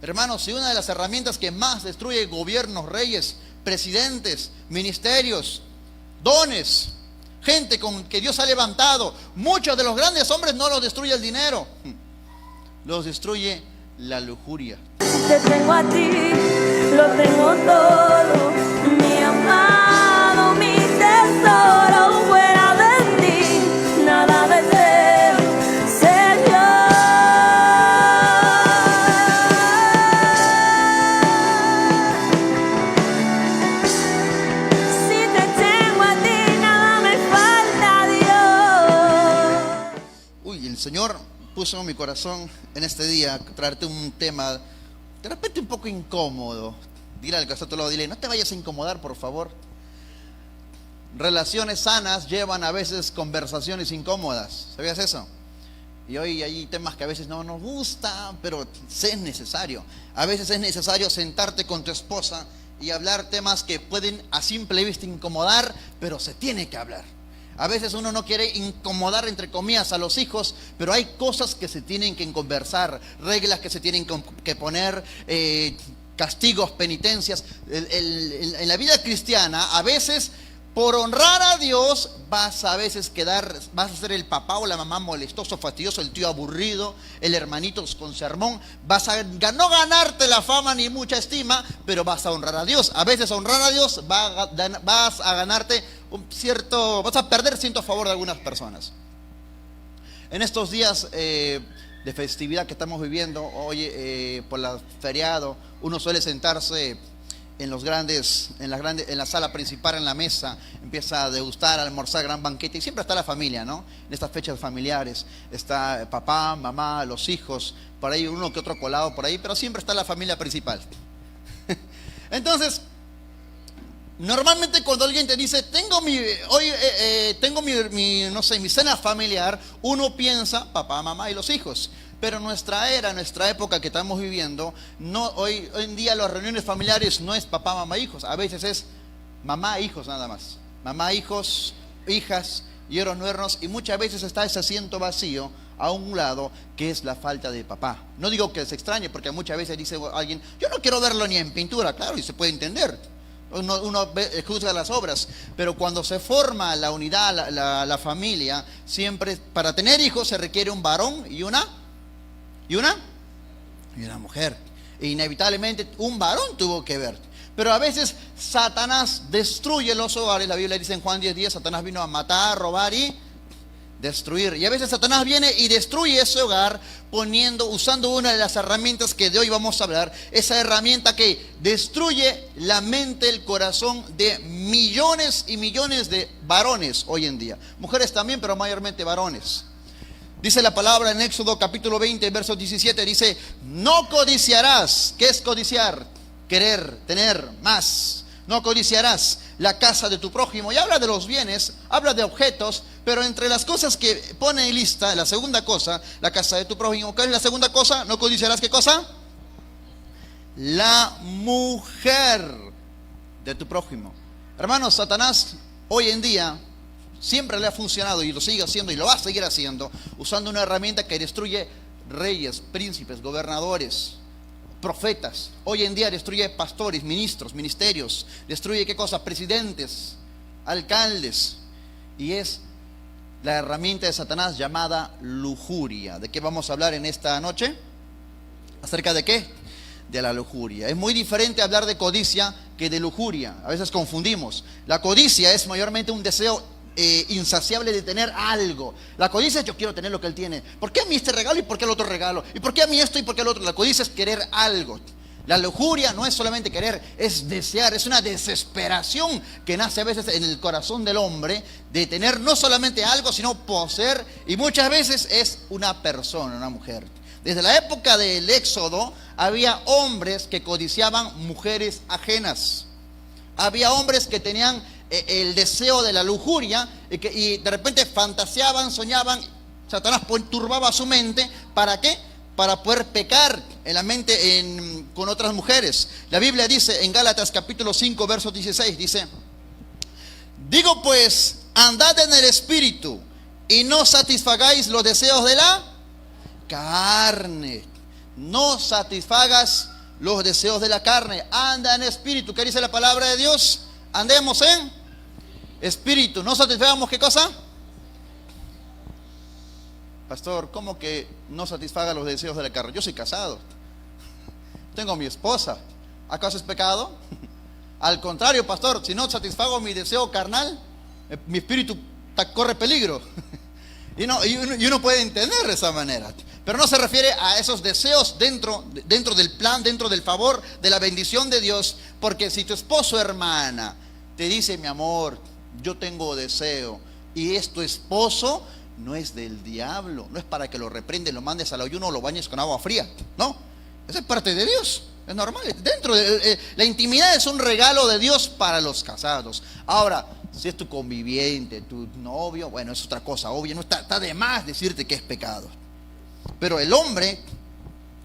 Hermanos, si una de las herramientas que más destruye gobiernos, reyes, presidentes, ministerios, dones, gente con que Dios ha levantado, muchos de los grandes hombres no los destruye el dinero, los destruye la lujuria. Te tengo a ti, lo tengo todo, mi amado, mi tesoro, fuera de ti, nada deseo, Señor. Si te tengo a ti, nada me falta, Dios. Uy, el Señor puso en mi corazón en este día traerte un tema de repente un poco incómodo. Dile al que está a tu lado, dile, no te vayas a incomodar, por favor. Relaciones sanas llevan a veces conversaciones incómodas. ¿Sabías eso? Y hoy hay temas que a veces no nos gustan, pero es necesario. A veces es necesario sentarte con tu esposa y hablar temas que pueden a simple vista incomodar, pero se tiene que hablar. A veces uno no quiere incomodar, entre comillas, a los hijos, pero hay cosas que se tienen que conversar, reglas que se tienen que poner, castigos, penitencias. En la vida cristiana, a veces, por honrar a Dios, vas a ser el papá o la mamá molestoso, fastidioso, el tío aburrido, el hermanito con sermón. Vas a no ganarte la fama ni mucha estima, pero vas a honrar a Dios. A veces honrar a Dios vas a ganarte vas a perder cierto favor de algunas personas. En estos días de festividad que estamos viviendo, hoy por el feriado, uno suele sentarse en la sala principal, en la mesa, empieza a degustar, a almorzar, gran banquete, y siempre está la familia, ¿no? En estas fechas familiares está papá, mamá, los hijos, por ahí uno que otro colado por ahí, pero siempre está la familia principal. Entonces, normalmente cuando alguien te dice, tengo mi cena familiar, uno piensa papá, mamá y los hijos. Pero nuestra época que estamos viviendo, hoy en día las reuniones familiares no es papá, mamá, hijos. A veces es mamá, hijos nada más. Mamá, hijos, hijas, yernos, nuernos. Y muchas veces está ese asiento vacío a un lado, que es la falta de papá. No digo que se extrañe, porque muchas veces dice alguien, yo no quiero verlo ni en pintura, claro, y se puede entender. Uno juzga las obras, pero cuando se forma la unidad, la familia, siempre para tener hijos se requiere un varón y una mujer. E inevitablemente un varón tuvo que ver. Pero a veces Satanás destruye los hogares. La Biblia dice en Juan 10:10, Satanás vino a matar, robar y destruir. Y a veces Satanás viene y destruye ese hogar usando una de las herramientas que de hoy vamos a hablar. Esa herramienta que destruye la mente, el corazón de millones y millones de varones hoy en día. Mujeres también, pero mayormente varones. Dice la palabra en Éxodo capítulo 20, verso 17, dice, no codiciarás. ¿Qué es codiciar? Querer, tener más. No codiciarás la casa de tu prójimo. Y habla de los bienes, habla de objetos, pero entre las cosas que pone en lista, la segunda cosa, la casa de tu prójimo. ¿Qué es la segunda cosa? No codiciarás, ¿qué cosa? La mujer de tu prójimo. Hermanos, Satanás hoy en día siempre le ha funcionado y lo sigue haciendo y lo va a seguir haciendo, usando una herramienta que destruye reyes, príncipes, gobernadores, profetas. Hoy en día destruye pastores, ministros, ministerios, destruye ¿qué cosa? Presidentes, alcaldes. Y es la herramienta de Satanás llamada lujuria. ¿De qué vamos a hablar en esta noche? ¿Acerca de qué? De la lujuria. Es muy diferente hablar de codicia que de lujuria. A veces confundimos. La codicia es mayormente un deseo insaciable de tener algo. La codicia es yo quiero tener lo que él tiene. ¿Por qué a mí este regalo y por qué el otro regalo? ¿Y por qué a mí esto y por qué el otro? La codicia es querer algo. La lujuria no es solamente querer, es desear, es una desesperación que nace a veces en el corazón del hombre de tener no solamente algo, sino poseer, y muchas veces es una persona, una mujer. Desde la época del Éxodo había hombres que codiciaban mujeres ajenas. Había hombres que tenían el deseo de la lujuria y de repente fantaseaban, soñaban. Satanás turbaba su mente. ¿Para qué? Para poder pecar en la mente con otras mujeres. La Biblia dice en Gálatas capítulo 5 verso 16, dice, digo pues, andad en el espíritu y no satisfagáis los deseos de la carne. no satisfagas los deseos de la carne. Anda en espíritu. ¿Qué dice la palabra de Dios? Andemos en espíritu. ¿No satisfagamos qué cosa? Pastor, ¿cómo que no satisfaga los deseos de la carne? Yo soy casado. Tengo mi esposa. ¿Acaso es pecado? Al contrario, pastor, si no satisfago mi deseo carnal, mi espíritu corre peligro. Y uno puede entender de esa manera. Pero no se refiere a esos deseos dentro del plan, dentro del favor, de la bendición de Dios. Porque si tu esposo, hermana, te dice, mi amor, yo tengo deseo, y es tu esposo, no es del diablo. No es para que lo reprendes, lo mandes al ayuno o lo bañes con agua fría. No, esa es parte de Dios. Es normal. Dentro de la intimidad es un regalo de Dios para los casados. Ahora, si es tu conviviente, tu novio, bueno, es otra cosa. Obvio, no está de más decirte que es pecado. Pero el hombre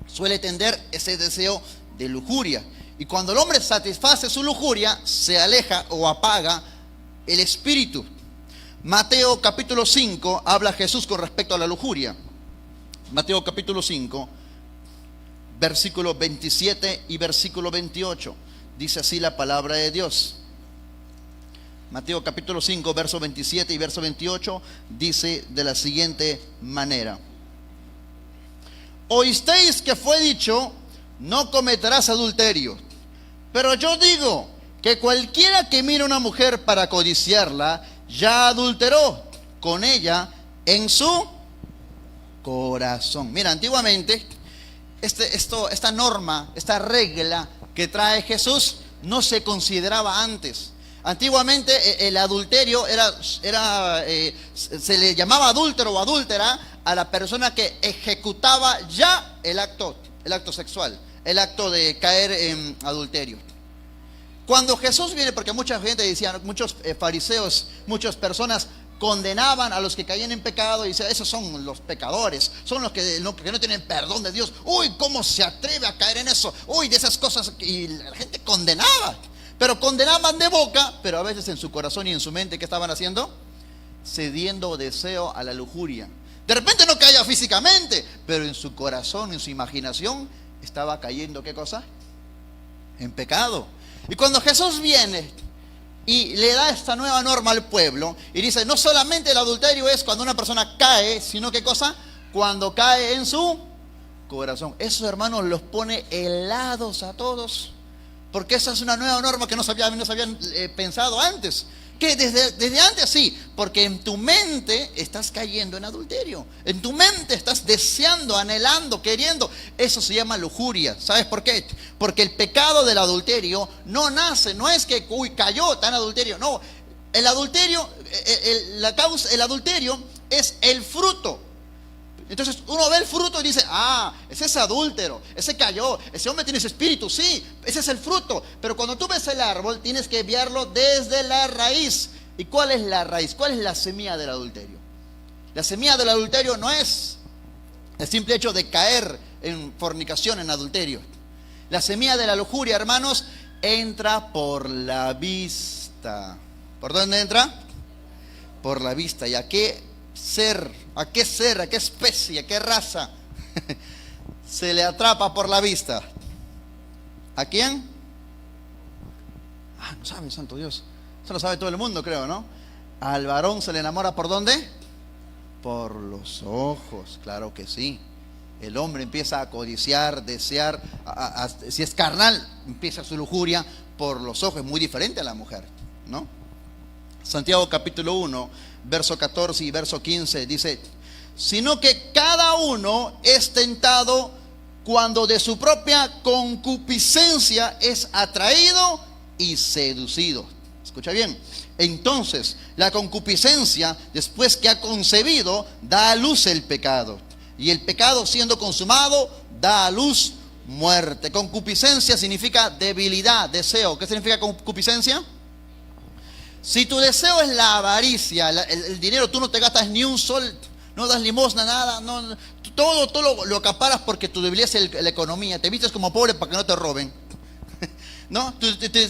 suele tender ese deseo de lujuria. Y cuando el hombre satisface su lujuria, se aleja o apaga el espíritu. Mateo capítulo 5 habla Jesús con respecto a la lujuria. Mateo capítulo 5, versículo 27 y versículo 28. Dice así la palabra de Dios. Mateo capítulo 5, verso 27 y verso 28 dice de la siguiente manera: oísteis que fue dicho, no cometerás adulterio. Pero yo digo que cualquiera que mire a una mujer para codiciarla, ya adulteró con ella en su corazón. Mira, antiguamente esta norma, esta regla que trae Jesús no se consideraba antes. Antiguamente el adulterio se le llamaba adúltero o adúltera a la persona que ejecutaba ya el acto sexual, el acto de caer en adulterio. Cuando Jesús viene, porque mucha gente decía, muchos fariseos, muchas personas condenaban a los que caían en pecado y decían, esos son los pecadores, son los que no tienen perdón de Dios. Uy, ¿cómo se atreve a caer en eso? Uy, de esas cosas. Y la gente condenaba, pero condenaban de boca, pero a veces en su corazón y en su mente, ¿qué estaban haciendo? Cediendo deseo a la lujuria. De repente no caía físicamente, pero en su corazón, en su imaginación, estaba cayendo, ¿qué cosa? En pecado. Y cuando Jesús viene y le da esta nueva norma al pueblo y dice, no solamente el adulterio es cuando una persona cae, sino ¿qué cosa? Cuando cae en su corazón. Eso, hermanos, los pone helados a todos, porque esa es una nueva norma que no se habían pensado antes. Que desde antes sí, porque en tu mente estás cayendo en adulterio. En tu mente estás deseando, anhelando, queriendo. Eso se llama lujuria. ¿Sabes por qué? Porque el pecado del adulterio no nace, no es que cayó, está en adulterio. No, el adulterio, el adulterio es el fruto. Entonces uno ve el fruto y dice, ese es adúltero, ese cayó, ese hombre tiene ese espíritu, sí, ese es el fruto. Pero cuando tú ves el árbol, tienes que verlo desde la raíz. ¿Y cuál es la raíz? ¿Cuál es la semilla del adulterio? La semilla del adulterio no es el simple hecho de caer en fornicación, en adulterio. La semilla de la lujuria, hermanos, entra por la vista. ¿Por dónde entra? Por la vista. ¿Y a qué qué especie, a qué raza se le atrapa por la vista? ¿A quién? No sabe, santo Dios. Eso lo sabe todo el mundo, creo, ¿no? Al varón se le enamora, ¿por dónde? Por los ojos, claro que sí. El hombre empieza a codiciar, desear, si es carnal, empieza su lujuria por los ojos. Es muy diferente a la mujer, ¿no? Santiago capítulo 1, verso 14 y verso 15 dice, sino que cada uno es tentado cuando de su propia concupiscencia es atraído y seducido. Escucha bien. Entonces la concupiscencia, después que ha concebido, da a luz el pecado, y el pecado, siendo consumado, da a luz muerte. Concupiscencia significa debilidad, deseo. ¿Qué significa concupiscencia? Si tu deseo es la avaricia, el dinero, tú no te gastas ni un sol, no das limosna, nada, no, todo lo acaparas porque tu debilidad es la economía. Te vistes como pobre para que no te roben, ¿no? Tu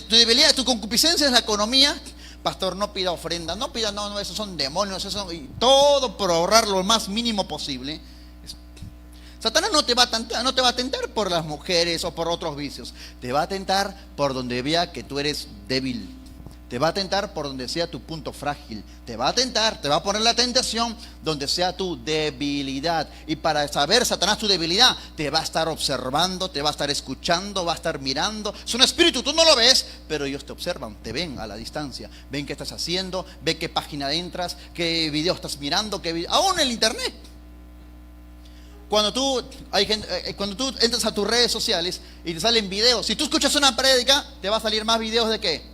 debilidad, tu concupiscencia es la economía. Pastor, no pida ofrenda, no pida, no, esos son demonios, y todo por ahorrar lo más mínimo posible. Satanás no te va a tentar por las mujeres o por otros vicios. Te va a tentar por donde vea que tú eres débil. Te va a tentar por donde sea tu punto frágil. Te va a tentar, te va a poner la tentación donde sea tu debilidad. Y para saber, Satanás, tu debilidad, te va a estar observando, te va a estar escuchando, va a estar mirando. Es un espíritu, tú no lo ves, pero ellos te observan, te ven a la distancia. Ven qué estás haciendo, ven qué página entras, qué video estás mirando, aún en el internet. Cuando tú entras a tus redes sociales y te salen videos, si tú escuchas una prédica, te va a salir más videos de ¿qué?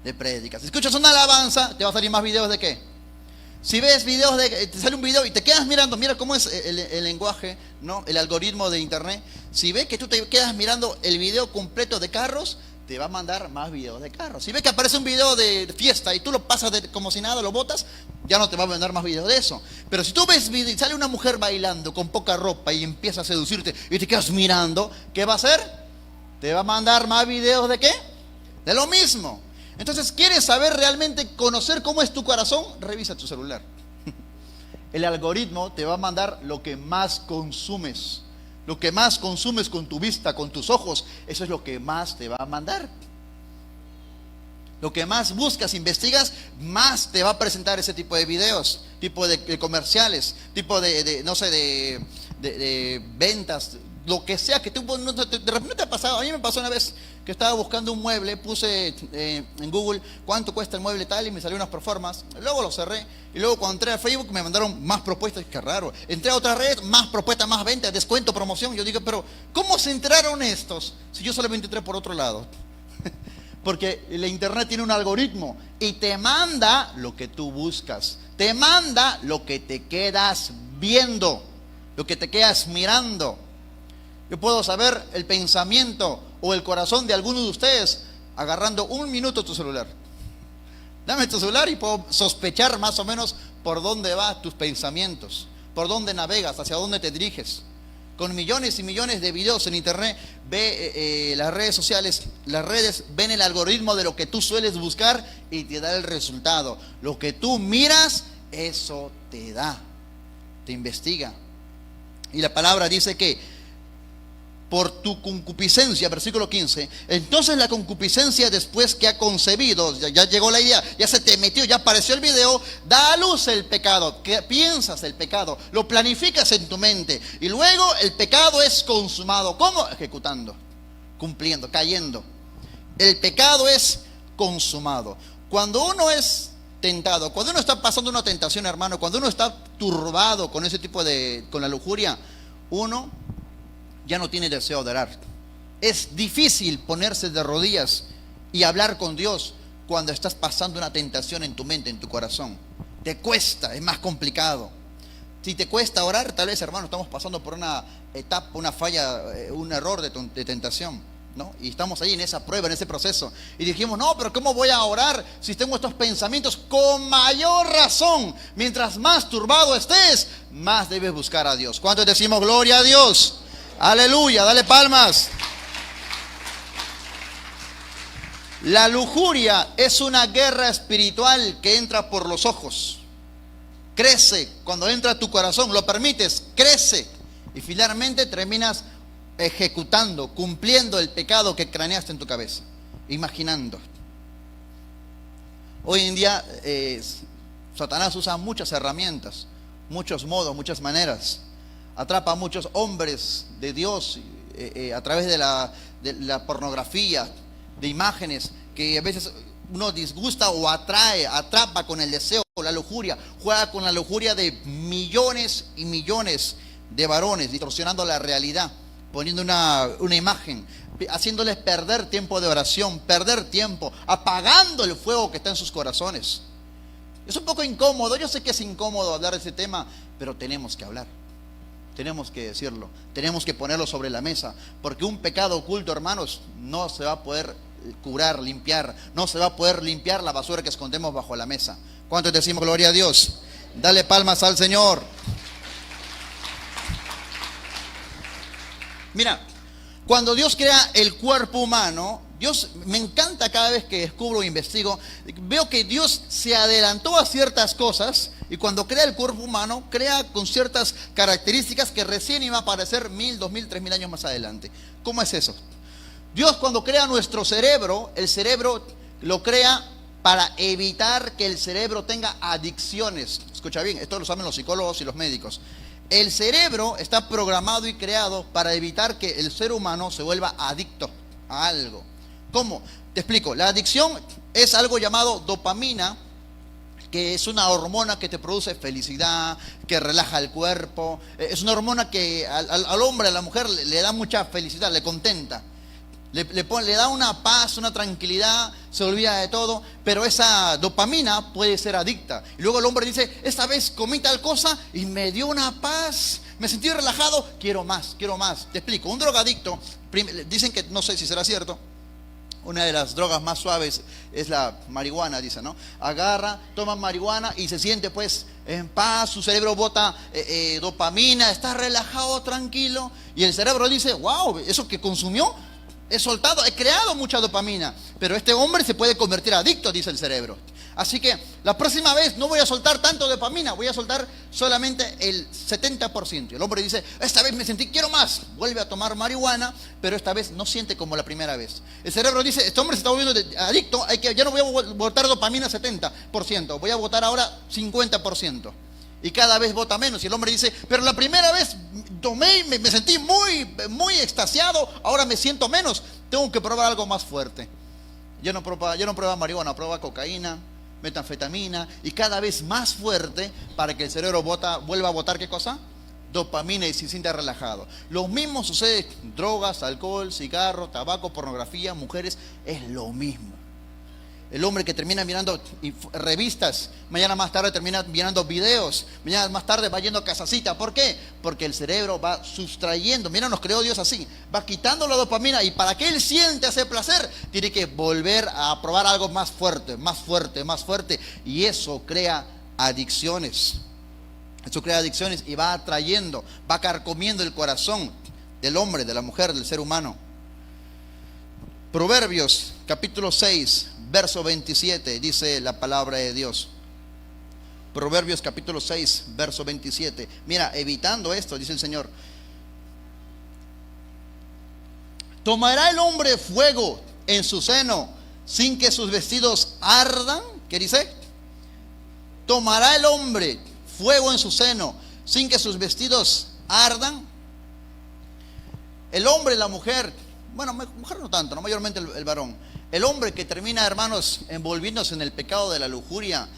De prédicas. Si escuchas una alabanza, te va a salir más videos de ¿qué? Si ves videos te sale un video y te quedas mirando, mira cómo es el lenguaje, ¿no? El algoritmo de internet. Si ves que tú te quedas mirando el video completo de carros, te va a mandar más videos de carros. Si ves que aparece un video de fiesta y tú lo pasas como si nada, lo botas, ya no te va a mandar más videos de eso. Pero si tú ves video y sale una mujer bailando con poca ropa y empieza a seducirte y te quedas mirando, ¿qué va a hacer? Te va a mandar más videos de ¿qué? De lo mismo. Entonces, ¿quieres saber realmente, conocer cómo es tu corazón? Revisa tu celular. El algoritmo te va a mandar lo que más consumes. Lo que más consumes con tu vista, con tus ojos, eso es lo que más te va a mandar. Lo que más buscas, investigas, más te va a presentar ese tipo de videos, tipo de comerciales, tipo de ventas, lo que sea que tú, de repente te ha pasado. A mí me pasó una vez que estaba buscando un mueble, puse en Google cuánto cuesta el mueble tal y me salió unas proformas. Luego lo cerré y luego cuando entré a Facebook me mandaron más propuestas. Qué raro. Entré a otra red, más propuestas, más ventas, descuento, promoción. Yo digo, pero ¿cómo se enteraron estos si yo solamente entré por otro lado? Porque la internet tiene un algoritmo y te manda lo que tú buscas, te manda lo que te quedas viendo, lo que te quedas mirando. Yo puedo saber el pensamiento o el corazón de alguno de ustedes agarrando un minuto tu celular. Dame tu celular y puedo sospechar más o menos por dónde van tus pensamientos, por dónde navegas, hacia dónde te diriges. Con millones y millones de videos en internet, ve las redes sociales, las redes ven el algoritmo de lo que tú sueles buscar y te da el resultado. Lo que tú miras, eso te da, te investiga. Y la palabra dice que por tu concupiscencia, versículo 15, entonces la concupiscencia después que ha concebido, ya llegó la idea, ya se te metió, ya apareció el video, da a luz el pecado. ¿Qué piensas del pecado? Lo planificas en tu mente y luego el pecado es consumado. ¿Cómo? Ejecutando, cumpliendo, cayendo. El pecado es consumado. Cuando uno es tentado, cuando uno está pasando una tentación, hermano, cuando uno está turbado con ese tipo con la lujuria, uno ya no tiene deseo de orar. Es difícil ponerse de rodillas y hablar con Dios cuando estás pasando una tentación en tu mente, en tu corazón. Te cuesta, es más complicado. Si te cuesta orar, tal vez, hermano, estamos pasando por una etapa, una falla, un error de tentación, ¿no? Y estamos ahí en esa prueba, en ese proceso. Y dijimos, no, pero ¿cómo voy a orar si tengo estos pensamientos? Con mayor razón, mientras más turbado estés, más debes buscar a Dios. ¿Cuántos decimos gloria a Dios? Aleluya, dale palmas. La lujuria es una guerra espiritual que entra por los ojos. Crece cuando entra a tu corazón, lo permites, crece. Y finalmente terminas ejecutando, cumpliendo el pecado que craneaste en tu cabeza, imaginando. Hoy en día Satanás usa muchas herramientas, muchos modos, muchas maneras. Atrapa a muchos hombres de Dios a través de la pornografía, de imágenes que a veces uno disgusta o atrapa con el deseo, la lujuria, juega con la lujuria de millones y millones de varones, distorsionando la realidad, poniendo una imagen, haciéndoles perder tiempo de oración, perder tiempo, apagando el fuego que está en sus corazones. Es un poco incómodo, yo sé que es incómodo hablar de ese tema, pero tenemos que hablar. Tenemos que decirlo, tenemos que ponerlo sobre la mesa, porque un pecado oculto, hermanos, no se va a poder curar, limpiar, no se va a poder limpiar la basura que escondemos bajo la mesa. ¿Cuántos decimos gloria a Dios? Dale palmas al Señor. Mira, cuando Dios crea el cuerpo humano, Dios, me encanta cada vez que descubro e investigo, veo que Dios se adelantó a ciertas cosas y cuando crea el cuerpo humano, crea con ciertas características que recién iba a aparecer 1000, 2000, 3000 años más adelante. ¿Cómo es eso? Dios cuando crea nuestro cerebro, el cerebro lo crea para evitar que el cerebro tenga adicciones. Escucha bien, esto lo saben los psicólogos y los médicos. El cerebro está programado y creado para evitar que el ser humano se vuelva adicto a algo. ¿Cómo? Te explico. La adicción es algo llamado dopamina, que es una hormona que te produce felicidad, que relaja el cuerpo. Es una hormona que al hombre, a la mujer le da mucha felicidad, le contenta. Le da una paz, una tranquilidad, se olvida de todo, pero esa dopamina puede ser adicta. Y luego el hombre dice, esta vez comí tal cosa y me dio una paz, me sentí relajado, quiero más, quiero más. Te explico, un drogadicto, dicen que, no sé si será cierto, una de las drogas más suaves es la marihuana, dice, ¿no? Agarra, toma marihuana y se siente pues en paz, su cerebro bota dopamina, está relajado, tranquilo, y el cerebro dice, wow, eso que consumió, he soltado, he creado mucha dopamina, pero este hombre se puede convertir adicto, dice el cerebro. Así que la próxima vez no voy a soltar tanto dopamina, voy a soltar solamente el 70%. El hombre dice, esta vez me sentí, quiero más. Vuelve a tomar marihuana, pero esta vez no siente como la primera vez. El cerebro dice, este hombre se está volviendo adicto, ya no voy a botar dopamina 70%, voy a botar ahora 50%. Y cada vez bota menos. Y el hombre dice, pero la primera vez tomé y me sentí muy extasiado, ahora me siento menos, tengo que probar algo más fuerte. Yo no prueba marihuana, prueba cocaína, metanfetamina, y cada vez más fuerte para que el cerebro vuelva a botar, ¿qué cosa? Dopamina, y se sienta relajado. Lo mismo sucede con drogas, alcohol, cigarro, tabaco, pornografía, mujeres, es lo mismo. El hombre que termina mirando revistas, mañana más tarde termina mirando videos, mañana más tarde va yendo a casacita. ¿Por qué? Porque el cerebro va sustrayendo, mira, nos creó Dios así, va quitando la dopamina, y para que él siente ese placer, tiene que volver a probar algo más fuerte, más fuerte, más fuerte, y eso crea adicciones. Eso crea adicciones y va atrayendo, va carcomiendo el corazón del hombre, de la mujer, del ser humano. Proverbios capítulo 6, verso 27, dice la palabra de Dios. Proverbios capítulo 6, verso 27. Mira, evitando esto, dice el Señor. ¿Tomará el hombre fuego en su seno sin que sus vestidos ardan? ¿Qué dice? ¿Tomará el hombre fuego en su seno sin que sus vestidos ardan? El hombre y la mujer, bueno, mujer no tanto, no, mayormente el varón. El hombre que termina, hermanos, envolviéndose en el pecado de la lujuria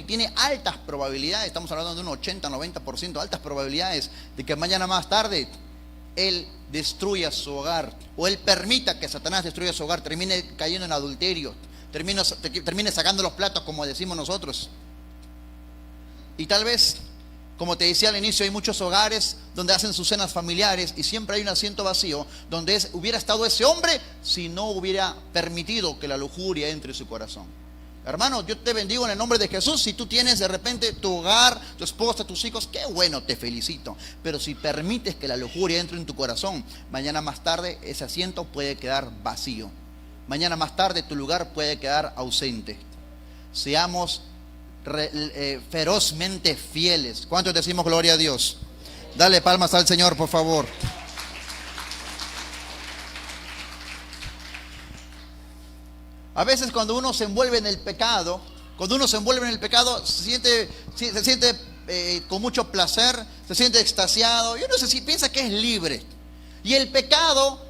tiene altas probabilidades, estamos hablando de un 80-90%, altas probabilidades de que mañana más tarde él destruya su hogar, o él permita que Satanás destruya su hogar, termine cayendo en adulterio, termine sacando los platos, como decimos nosotros. Y tal vez, como te decía al inicio, hay muchos hogares donde hacen sus cenas familiares y siempre hay un asiento vacío donde hubiera estado ese hombre si no hubiera permitido que la lujuria entre en su corazón. Hermano, yo te bendigo en el nombre de Jesús. Si tú tienes de repente tu hogar, tu esposa, tus hijos, qué bueno, te felicito. Pero si permites que la lujuria entre en tu corazón, mañana más tarde ese asiento puede quedar vacío. Mañana más tarde tu lugar puede quedar ausente. Seamos ferozmente fieles. ¿Cuántos decimos gloria a Dios? Dale palmas al Señor, por favor. A veces cuando uno se envuelve en el pecado, se siente con mucho placer, se siente extasiado, y uno piensa que es libre. Y el pecado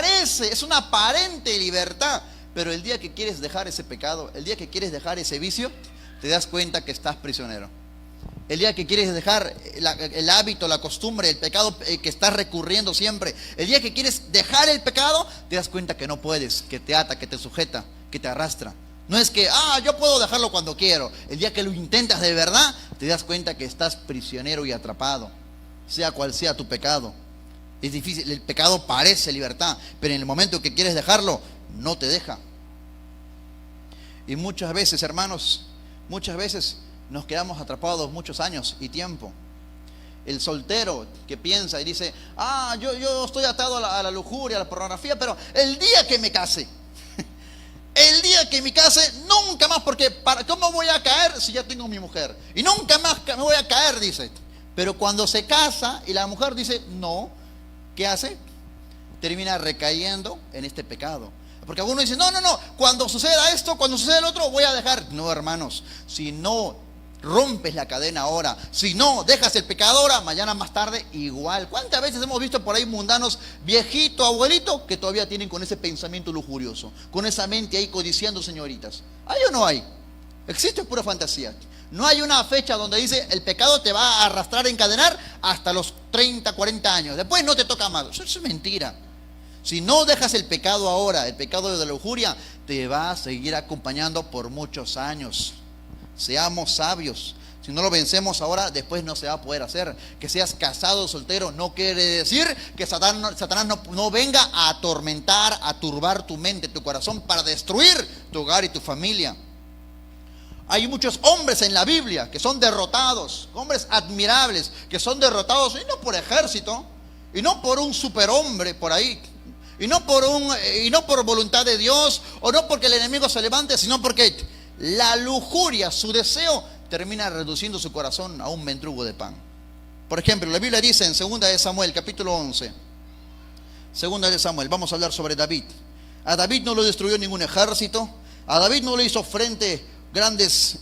es una aparente libertad, pero el día que quieres dejar ese pecado, el día que quieres dejar ese vicio, te das cuenta que estás prisionero. El día que quieres dejar el hábito, la costumbre, el pecado que estás recurriendo siempre, el día que quieres dejar el pecado, te das cuenta que no puedes, que te ata, que te sujeta, que te arrastra. No es que, yo puedo dejarlo cuando quiero. El día que lo intentas de verdad, te das cuenta que estás prisionero y atrapado, sea cual sea tu pecado. Es difícil, el pecado parece libertad, pero en el momento que quieres dejarlo, no te deja. Y muchas veces, hermanos, nos quedamos atrapados muchos años y tiempo. El soltero que piensa y dice, yo estoy atado a la lujuria, a la pornografía, pero el día que me case, el día que me case, nunca más, porque ¿cómo voy a caer si ya tengo mi mujer? Y nunca más me voy a caer, dice. Pero cuando se casa y la mujer dice no, ¿qué hace? Termina recayendo en este pecado. Porque algunos dicen, no, cuando suceda esto, cuando suceda el otro, voy a dejar. No, hermanos, si no rompes la cadena ahora, si no dejas el pecado ahora, mañana más tarde igual. ¿Cuántas veces hemos visto por ahí mundanos, viejitos, abuelitos, que todavía tienen con ese pensamiento lujurioso, con esa mente ahí codiciando señoritas? ¿Hay o no hay? Existe pura fantasía. No hay una fecha donde dice el pecado te va a arrastrar, encadenar hasta los 30, 40 años. Después no te toca más. Eso es mentira. Si no dejas el pecado ahora, el pecado de la lujuria, te va a seguir acompañando por muchos años. Seamos sabios. Si no lo vencemos ahora, después no se va a poder hacer. Que seas casado o soltero no quiere decir que Satanás no venga a atormentar, a turbar tu mente, tu corazón, para destruir tu hogar y tu familia. Hay muchos hombres en la Biblia que son derrotados, hombres admirables, que son derrotados, y no por ejército, y no por un superhombre por ahí, y no por voluntad de Dios, o no porque el enemigo se levante, sino porque la lujuria, su deseo, termina reduciendo su corazón a un mendrugo de pan. Por ejemplo, la Biblia dice en 2 de Samuel, capítulo 11, 2 de Samuel, vamos a hablar sobre David. A David no lo destruyó ningún ejército, a David no le hizo frente grandes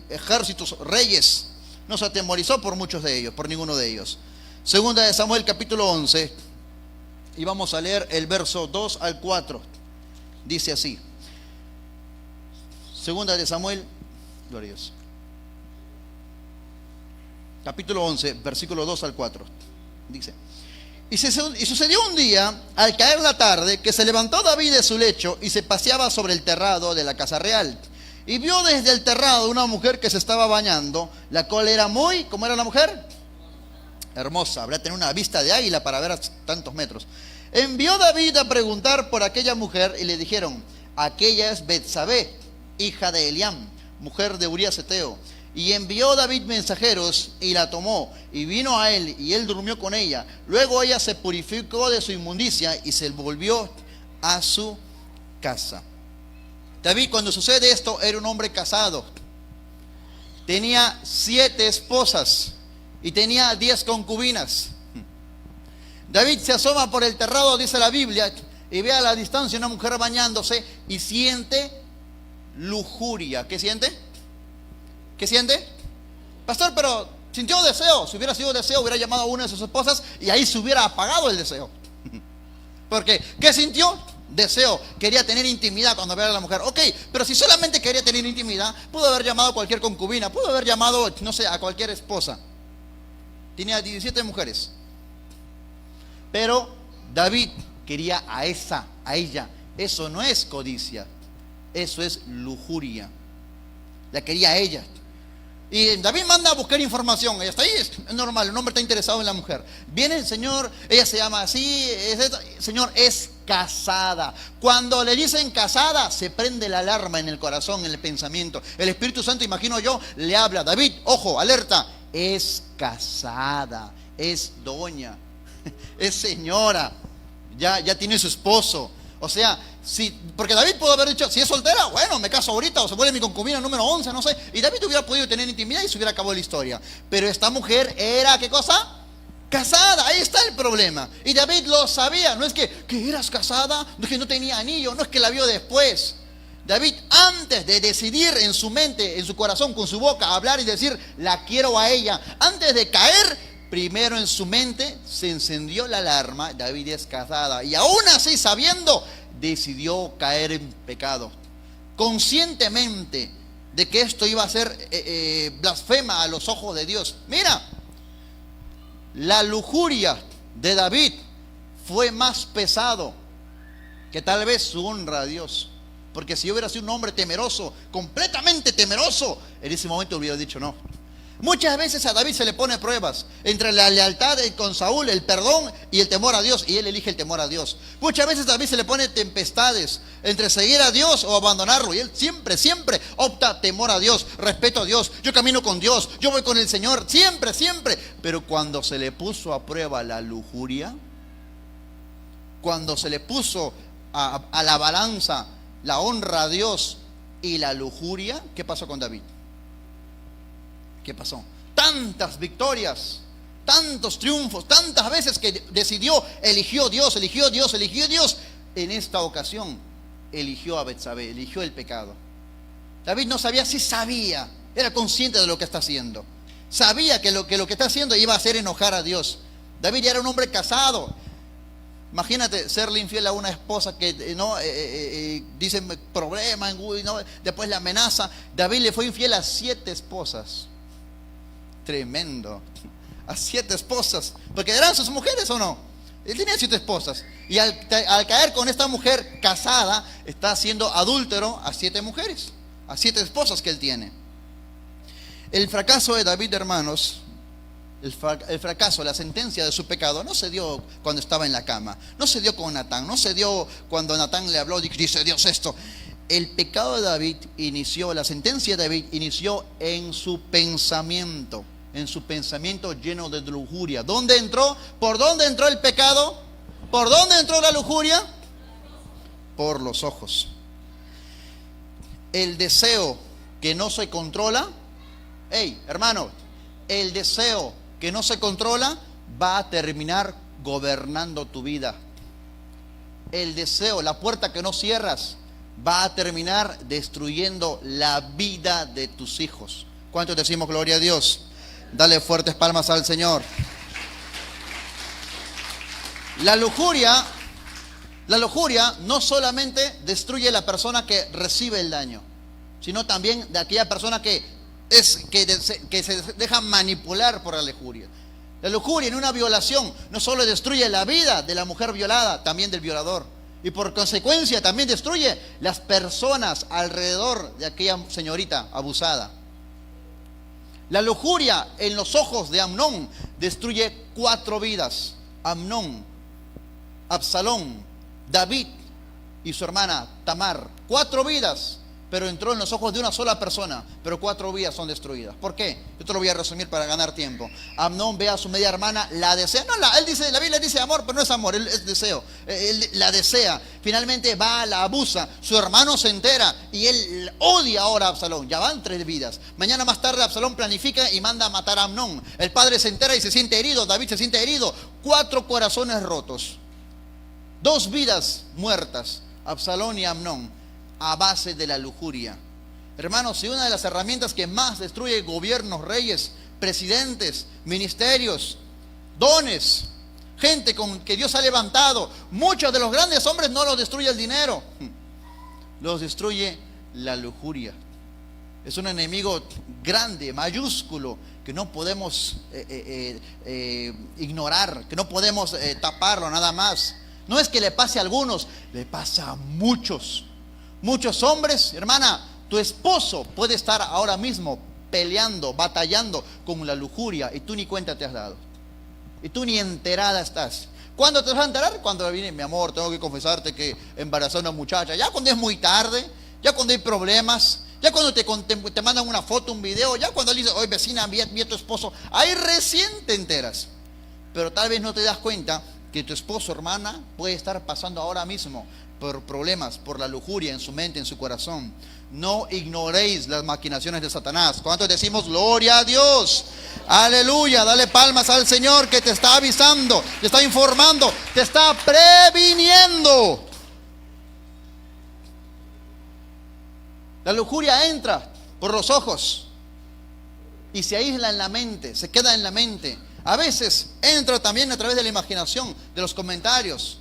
ejércitos, reyes, no se atemorizó por muchos de ellos, por ninguno de ellos. 2 de Samuel, capítulo 11, y vamos a leer el verso 2 al 4, dice así. 2 de Samuel, gloria a Dios, capítulo 11, versículo 2 al 4, dice: y sucedió un día, al caer la tarde, que se levantó David de su lecho y se paseaba sobre el terrado de la casa real, y vio desde el terrado una mujer que se estaba bañando, la cual era muy, ¿cómo era la mujer? Hermosa, habría tenido una vista de águila para ver a tantos metros. Envió David a preguntar por aquella mujer, y le dijeron: aquella es Betsabé, hija de Eliam, mujer de Urías Eteo. Y envió David mensajeros y la tomó, y vino a él, y él durmió con ella. Luego ella se purificó de su inmundicia y se volvió a su casa. David, cuando sucede esto, era un hombre casado. Tenía 7 esposas y tenía 10 concubinas. David se asoma por el terrado, dice la Biblia, y ve a la distancia una mujer bañándose y siente lujuria. ¿Qué siente? ¿Qué siente? Pastor, pero sintió deseo. Si hubiera sido deseo, hubiera llamado a una de sus esposas y ahí se hubiera apagado el deseo. Porque, ¿qué sintió? Deseo. Quería tener intimidad cuando veía a la mujer. Ok, pero si solamente quería tener intimidad, pudo haber llamado a cualquier concubina, pudo haber llamado, no sé, a cualquier esposa. Tenía 17 mujeres. Pero David quería a ella. Eso no es codicia, eso es lujuria. La quería a ella. Y David manda a buscar información. Hasta ahí es normal, un hombre está interesado en la mujer. Viene el Señor, ella se llama así, Señor, es casada. Cuando le dicen casada, se prende la alarma en el corazón, en el pensamiento. El Espíritu Santo, imagino yo, le habla: David, ojo, alerta, es casada, es doña, es señora, ya tiene su esposo. O sea, porque David pudo haber dicho, si es soltera, bueno, me caso ahorita, o se vuelve mi concubina número 11, no sé. Y David hubiera podido tener intimidad y se hubiera acabado la historia. Pero esta mujer era, ¿qué cosa? Casada. Ahí está el problema. Y David lo sabía. No es que eras casada, no es que no tenía anillo, no es que la vio después. David, antes de decidir en su mente, en su corazón, con su boca, hablar y decir, la quiero a ella, antes de caer, primero en su mente se encendió la alarma: David es casada. Y aún así, sabiendo, decidió caer en pecado, conscientemente de que esto iba a ser blasfema a los ojos de Dios. Mira, la lujuria de David fue más pesado que tal vez su honra a Dios. Porque si yo hubiera sido un hombre temeroso, completamente temeroso, en ese momento hubiera dicho no. Muchas veces a David se le pone pruebas entre la lealtad con Saúl, el perdón y el temor a Dios, y él elige el temor a Dios. Muchas veces a David se le pone tempestades entre seguir a Dios o abandonarlo, y él siempre opta temor a Dios, respeto a Dios, yo camino con Dios, yo voy con el Señor, siempre. Pero cuando se le puso a prueba la lujuria, cuando se le puso a la balanza la honra a Dios y la lujuria, ¿qué pasó con David? ¿Qué pasó? Tantas victorias, tantos triunfos, tantas veces que decidió, eligió Dios. En esta ocasión eligió a Betsabé, eligió el pecado. David no sabía, sí sabía, era consciente de lo que está haciendo. Sabía que lo que está haciendo iba a hacer enojar a Dios. David ya era un hombre casado. Imagínate serle infiel a una esposa que dice problema, después la amenaza. David le fue infiel a 7 esposas. Tremendo. A 7 esposas. Porque eran sus mujeres, ¿o no? Él tenía 7 esposas. Y al caer con esta mujer casada, está haciendo adúltero a 7 mujeres, a 7 esposas que él tiene. El fracaso de David, hermanos, el fracaso, la sentencia de su pecado no se dio cuando estaba en la cama, no se dio con Natán, no se dio cuando Natán le habló y dice Dios esto. El pecado de David inició, la sentencia de David inició en su pensamiento lleno de lujuria. ¿Dónde entró? ¿Por dónde entró el pecado? ¿Por dónde entró la lujuria? Por los ojos. El deseo que no se controla, hermano, el deseo que no se controla va a terminar gobernando tu vida. El deseo, la puerta que no cierras, va a terminar destruyendo la vida de tus hijos. ¿Cuántos decimos gloria a Dios? Dale fuertes palmas al Señor. La lujuria no solamente destruye a la persona que recibe el daño, sino también de aquella persona que se deja manipular por la lujuria. La lujuria en una violación no solo destruye la vida de la mujer violada, también del violador. Y por consecuencia también destruye las personas alrededor de aquella señorita abusada. La lujuria en los ojos de Amnón destruye 4 vidas. Amnón, Absalón, David y su hermana Tamar. 4 vidas, pero entró en los ojos de una sola persona, pero 4 vidas son destruidas. ¿Por qué? Yo te lo voy a resumir para ganar tiempo. Amnón ve a su media hermana, la desea. Él dice, la Biblia dice amor, pero no es amor, es deseo. Él la desea. Finalmente va, la abusa. Su hermano se entera y él odia ahora a Absalón. Ya van 3 vidas. Mañana más tarde Absalón planifica y manda a matar a Amnón. El padre se entera y se siente herido. David se siente herido. 4 corazones rotos. 2 vidas muertas. Absalón y Amnón, a base de la lujuria. Hermanos, si una de las herramientas que más destruye gobiernos, reyes, presidentes, ministerios, dones, gente con que Dios ha levantado, muchos de los grandes hombres no los destruye el dinero, los destruye la lujuria. Es un enemigo grande, mayúsculo, que no podemos ignorar, que no podemos taparlo nada más. No es que le pase a algunos, le pasa a muchos. Muchos hombres, hermana, tu esposo puede estar ahora mismo peleando, batallando con la lujuria y tú ni cuenta te has dado. Y tú ni enterada estás. ¿Cuándo te vas a enterar? Cuando viene, mi amor, tengo que confesarte que embarazé a una muchacha. Ya cuando es muy tarde, ya cuando hay problemas, ya cuando te mandan una foto, un video, ya cuando le dices, oye vecina, vi a tu esposo, ahí recién te enteras. Pero tal vez no te das cuenta que tu esposo, hermana, puede estar pasando ahora mismo por problemas, por la lujuria en su mente, en su corazón. No ignoréis las maquinaciones de Satanás. ¿Cuántos decimos gloria a Dios? Aleluya, dale palmas al Señor que te está avisando, te está informando, te está previniendo. La lujuria entra por los ojos y se aísla en la mente, se queda en la mente. A veces entra también a través de la imaginación, de los comentarios.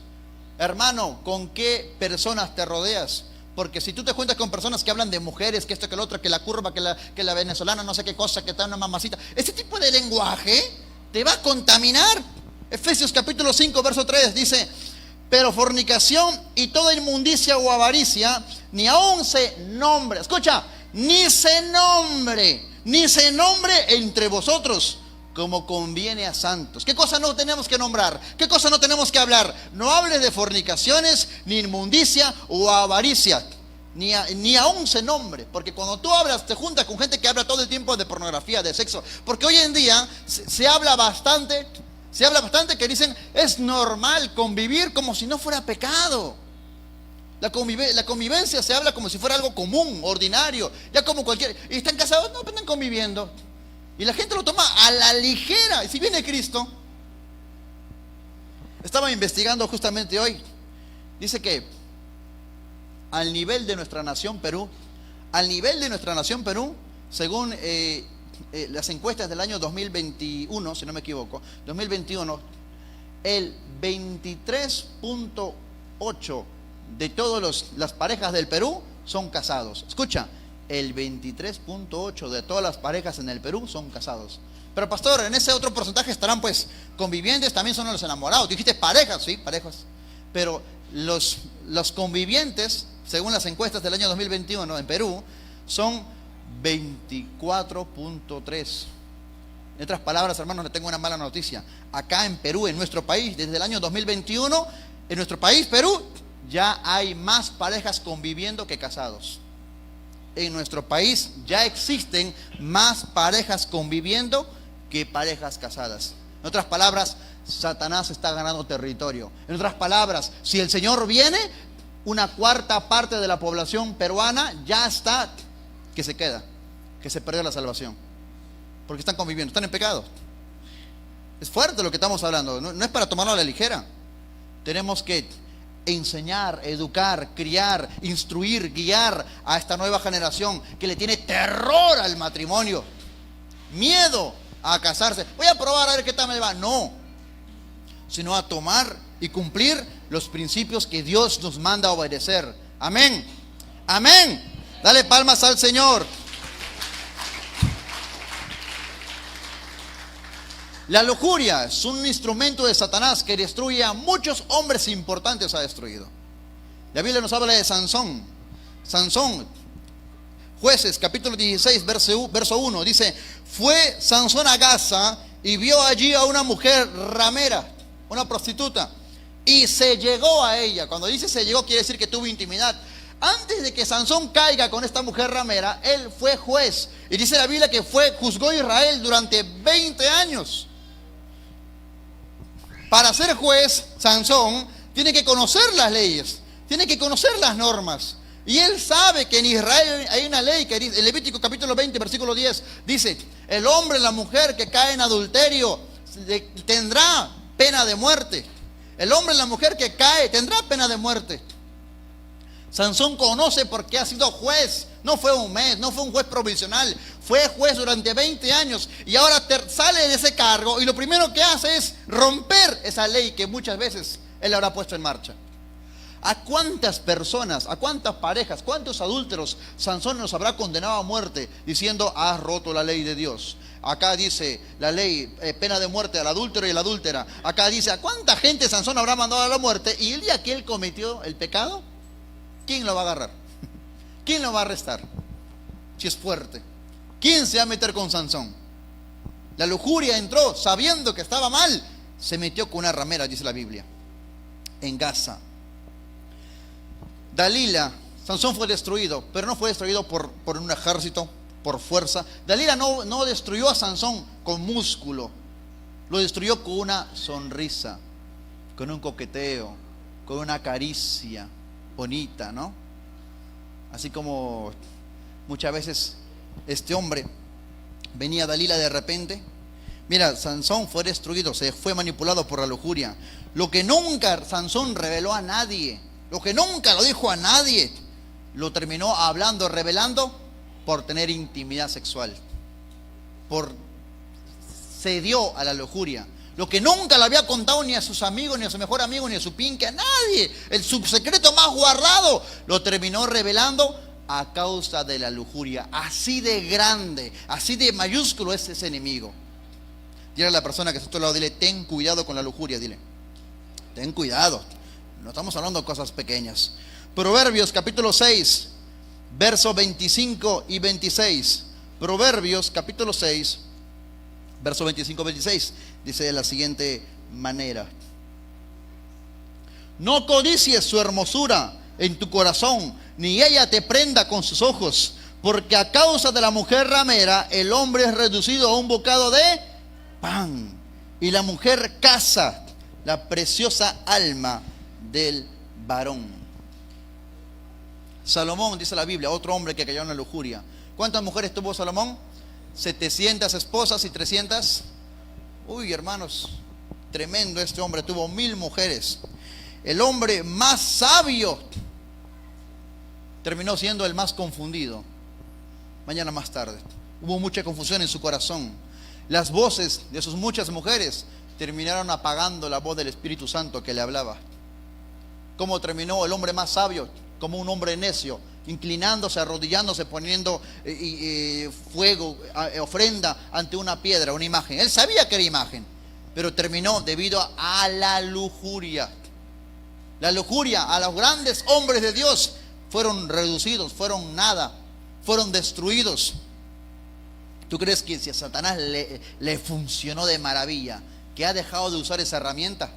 Hermano, ¿con qué personas te rodeas? Porque si tú te juntas con personas que hablan de mujeres, que esto, que lo otro, que la curva, que la venezolana, no sé qué cosa, que está una mamacita, ese tipo de lenguaje te va a contaminar. Efesios capítulo 5, verso 3 dice, pero fornicación y toda inmundicia o avaricia, ni aún se nombre, escucha, ni se nombre, ni se nombre entre vosotros como conviene a santos. ¿Qué cosa no tenemos que nombrar? ¿Qué cosa no tenemos que hablar? No hables de fornicaciones, ni inmundicia o avaricia, ni aún se nombre. Porque cuando tú hablas, te juntas con gente que habla todo el tiempo de pornografía, de sexo. Porque hoy en día se habla bastante que dicen, es normal convivir como si no fuera pecado. La convivencia se habla como si fuera algo común, ordinario, ya como cualquier. Y están casados, no, están conviviendo. Y la gente lo toma a la ligera. Y si viene Cristo, estaba investigando justamente hoy, dice que al nivel de nuestra nación Perú, según las encuestas del año 2021, si no me equivoco, 2021, el 23.8 de todas las parejas del Perú son casados. Escucha, el 23.8 de todas las parejas en el Perú son casados. Pero pastor, en ese otro porcentaje estarán pues convivientes, también son los enamorados. Dijiste parejas, sí, parejas. Pero los convivientes, según las encuestas del año 2021 en Perú, son 24.3. En otras palabras, hermanos, les tengo una mala noticia. Acá en Perú, en nuestro país, desde el año 2021, en nuestro país, Perú, ya hay más parejas conviviendo que casados. En nuestro país ya existen más parejas conviviendo que parejas casadas. En otras palabras, Satanás está ganando territorio. En otras palabras, si el Señor viene, una cuarta parte de la población peruana ya está, que se queda, que se perdió la salvación. Porque están conviviendo, están en pecado. Es fuerte lo que estamos hablando, no es para tomarlo a la ligera. Tenemos que enseñar, educar, criar, instruir, guiar a esta nueva generación que le tiene terror al matrimonio, miedo a casarse. Voy a probar a ver qué tal me va. No, sino a tomar y cumplir los principios que Dios nos manda a obedecer. Amén, amén. Dale palmas al Señor. La lujuria es un instrumento de Satanás que destruye a muchos hombres importantes. Ha destruido. La Biblia nos habla de Sansón. Sansón, Jueces capítulo 16 verso 1 dice: fue Sansón a Gaza y vio allí a una mujer ramera, una prostituta, y se llegó a ella. Cuando dice se llegó, quiere decir que tuvo intimidad. Antes de que Sansón caiga con esta mujer ramera, él fue juez. Y dice la Biblia que juzgó a Israel durante 20 años. Para ser juez, Sansón tiene que conocer las leyes, tiene que conocer las normas. Y él sabe que en Israel hay una ley que dice, en Levítico capítulo 20, versículo 10, dice: el hombre y la mujer que cae en adulterio tendrá pena de muerte. El hombre y la mujer que cae tendrá pena de muerte. Sansón conoce porque ha sido juez. No fue un mes, no fue un juez provisional, fue juez durante 20 años. Y ahora sale de ese cargo y lo primero que hace es romper esa ley que muchas veces él habrá puesto en marcha. ¿A cuántas personas, a cuántas parejas, cuántos adúlteros Sansón nos habrá condenado a muerte diciendo: has roto la ley de Dios? Acá dice la ley, pena de muerte al adúltero y la adúltera. Acá dice: ¿a cuánta gente Sansón habrá mandado a la muerte? Y el día que él cometió el pecado, ¿quién lo va a agarrar? ¿Quién lo va a arrestar? Si es fuerte. ¿Quién se va a meter con Sansón? La lujuria entró sabiendo que estaba mal. Se metió con una ramera, dice la Biblia, en Gaza. Dalila, Sansón fue destruido, pero no fue destruido por un ejército, por fuerza. Dalila no destruyó a Sansón con músculo. Lo destruyó con una sonrisa, con un coqueteo, con una caricia bonita, ¿no? Así como muchas veces este hombre venía a Dalila de repente. Mira, Sansón fue destruido, se fue manipulado por la lujuria. Lo que nunca Sansón reveló a nadie, lo que nunca lo dijo a nadie, lo terminó hablando, revelando por tener intimidad sexual. Cedió a la lujuria. Lo que nunca le había contado ni a sus amigos, ni a su mejor amigo, ni a su pinque, a nadie. Su secreto más guardado lo terminó revelando a causa de la lujuria. Así de grande, así de mayúsculo es ese enemigo. Dile a la persona que está a tu lado, dile: ten cuidado con la lujuria, dile. Ten cuidado. No estamos hablando de cosas pequeñas. Proverbios capítulo 6, versos 25 y 26. Proverbios capítulo 6, verso 25-26, dice de la siguiente manera: no codicies su hermosura en tu corazón, ni ella te prenda con sus ojos, porque a causa de la mujer ramera el hombre es reducido a un bocado de pan, y la mujer caza la preciosa alma del varón. Salomón, dice la Biblia, otro hombre que cayó en la lujuria. ¿Cuántas mujeres tuvo Salomón? 700 esposas y 300. Uy, hermanos, tremendo este hombre, tuvo 1000 mujeres. El hombre más sabio terminó siendo el más confundido. Mañana más tarde hubo mucha confusión en su corazón. Las voces de sus muchas mujeres terminaron apagando la voz del Espíritu Santo que le hablaba. ¿Cómo terminó el hombre más sabio? Como un hombre necio, inclinándose, arrodillándose, poniendo fuego, ofrenda ante una piedra, una imagen. Él sabía que era imagen, pero terminó debido a la lujuria. La lujuria, a los grandes hombres de Dios fueron reducidos, fueron nada, fueron destruidos. ¿Tú crees que si a Satanás le funcionó de maravilla, que ha dejado de usar esa herramienta?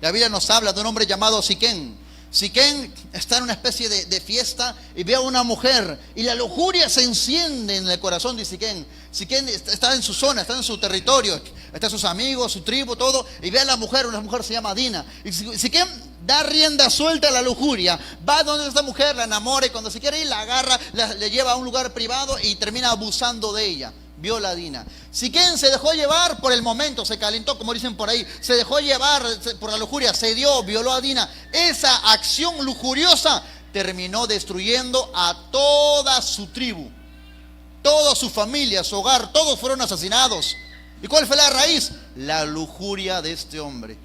La Biblia nos habla de un hombre llamado Siquén. Siquén está en una especie de fiesta y ve a una mujer y la lujuria se enciende en el corazón de Siquén. Siquén está en su zona, está en su territorio, está sus amigos, su tribu, todo, y ve a la mujer, una mujer se llama Dina. Y Siquén da rienda suelta a la lujuria, va donde esta mujer, la enamora, y cuando se quiere ir la agarra, le lleva a un lugar privado y termina abusando de ella. Viola a Dina. Siquén se dejó llevar por el momento, se calentó, como dicen por ahí, se dejó llevar por la lujuria, se dio, violó a Dina. Esa acción lujuriosa terminó destruyendo a toda su tribu, toda su familia, su hogar, todos fueron asesinados. ¿Y cuál fue la raíz? La lujuria de este hombre.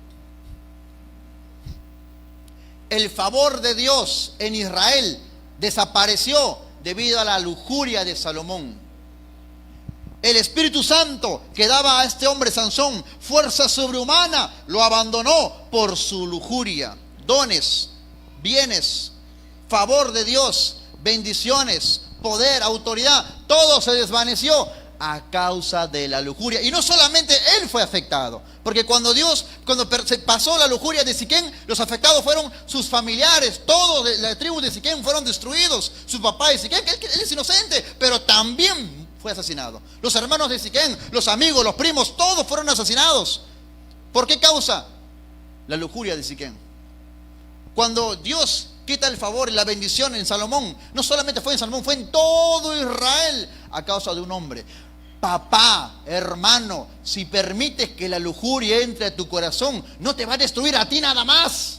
El favor de Dios en Israel desapareció debido a la lujuria de Salomón. El Espíritu Santo que daba a este hombre Sansón fuerza sobrehumana, lo abandonó por su lujuria. Dones, bienes, favor de Dios, bendiciones, poder, autoridad, todo se desvaneció a causa de la lujuria. Y no solamente él fue afectado, porque cuando se pasó la lujuria de Siquén, los afectados fueron sus familiares, todos de la tribu de Siquén fueron destruidos. Su papá de Siquén, él es inocente, pero también fue asesinado. Los hermanos de Siquén, los amigos, los primos, todos fueron asesinados. ¿Por qué causa? La lujuria de Siquén. Cuando Dios quita el favor y la bendición en Salomón, no solamente fue en Salomón, fue en todo Israel a causa de un hombre. Papá, hermano, si permites que la lujuria entre a tu corazón, no te va a destruir a ti nada más,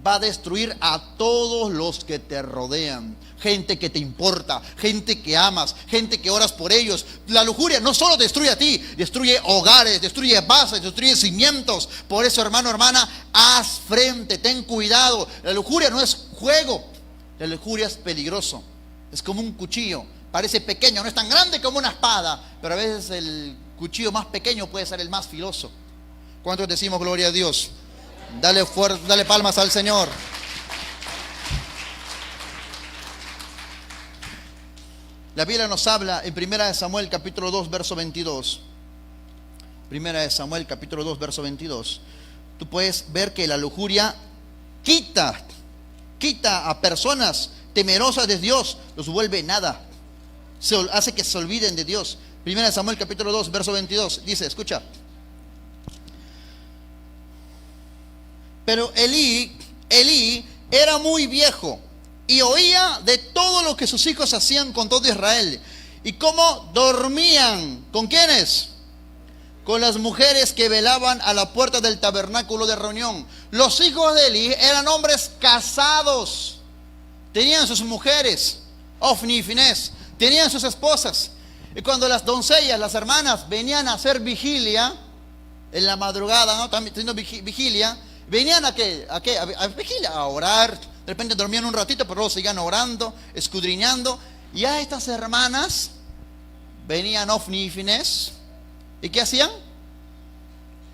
va a destruir a todos los que te rodean. Gente que te importa, gente que amas, gente que oras por ellos. La lujuria no solo destruye a ti, destruye hogares, destruye bases, destruye cimientos. Por eso, hermano, hermana, haz frente, ten cuidado. La lujuria no es juego, la lujuria es peligroso. Es como un cuchillo, parece pequeño, no es tan grande como una espada, pero a veces el cuchillo más pequeño puede ser el más filoso. ¿Cuántos decimos gloria a Dios? Dale fuerza, dale palmas al Señor. La Biblia nos habla en 1 Samuel capítulo 2 verso 22. 1 Samuel capítulo 2 verso 22. Tú puedes ver que la lujuria quita a personas temerosas de Dios, los vuelve nada, hace que se olviden de Dios. 1 Samuel capítulo 2 verso 22 dice, escucha: pero Elí era muy viejo y oía de todo lo que sus hijos hacían con todo Israel, y cómo dormían. ¿Con quiénes? Con las mujeres que velaban a la puerta del tabernáculo de reunión. Los hijos de Elí eran hombres casados, tenían sus mujeres, Ofni y Finés, tenían sus esposas. Y cuando las doncellas, las hermanas, venían a hacer vigilia en la madrugada, ¿no? También teniendo vigilia, venían a vigilia, a orar. De repente dormían un ratito, pero luego seguían orando, escudriñando. Y a estas hermanas venían Ofni y Finés. ¿Y qué hacían?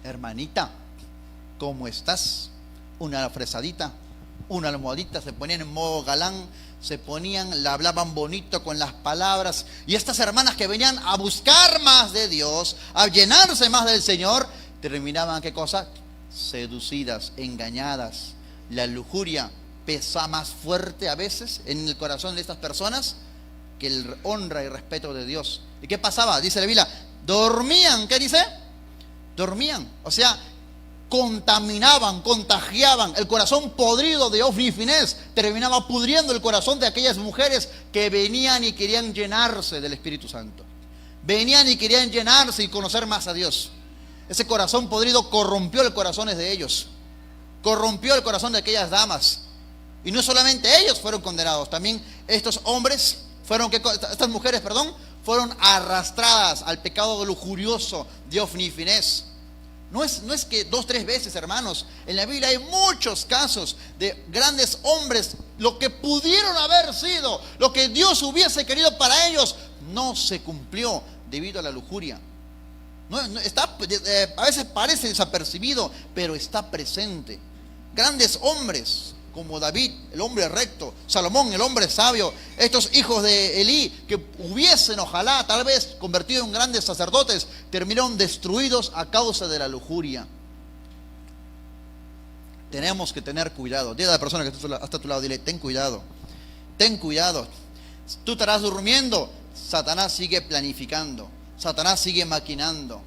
Hermanita, ¿cómo estás? Una fresadita, una almohadita, se ponían en modo galán, se ponían, le hablaban bonito con las palabras. Y estas hermanas que venían a buscar más de Dios, a llenarse más del Señor, terminaban, ¿qué cosa? Seducidas, engañadas. La lujuria pesa más fuerte a veces en el corazón de estas personas que el honra y respeto de Dios. ¿Y qué pasaba? Dice la Biblia, dormían. ¿Qué dice? Dormían. O sea, contaminaban, contagiaban. El corazón podrido de Ofni y Finés terminaba pudriendo el corazón de aquellas mujeres que venían y querían llenarse del Espíritu Santo. Venían y querían llenarse y conocer más a Dios. Ese corazón podrido corrompió los corazones de ellos. Corrompió el corazón de aquellas damas. Y no solamente ellos fueron condenados, también estos hombres estas mujeres, fueron arrastradas al pecado lujurioso de Ofni y Finés. No es que 2, 3 veces, hermanos. En la Biblia hay muchos casos de grandes hombres. Lo que pudieron haber sido, lo que Dios hubiese querido para ellos, no se cumplió debido a la lujuria. A veces parece desapercibido, pero está presente. Grandes hombres como David, el hombre recto, Salomón, el hombre sabio, estos hijos de Elí, que hubiesen, ojalá, tal vez convertido en grandes sacerdotes, terminaron destruidos a causa de la lujuria. Tenemos que tener cuidado. Dile a la persona que está a tu lado, dile, ten cuidado. Ten cuidado. Tú estarás durmiendo, Satanás sigue planificando. Satanás sigue maquinando.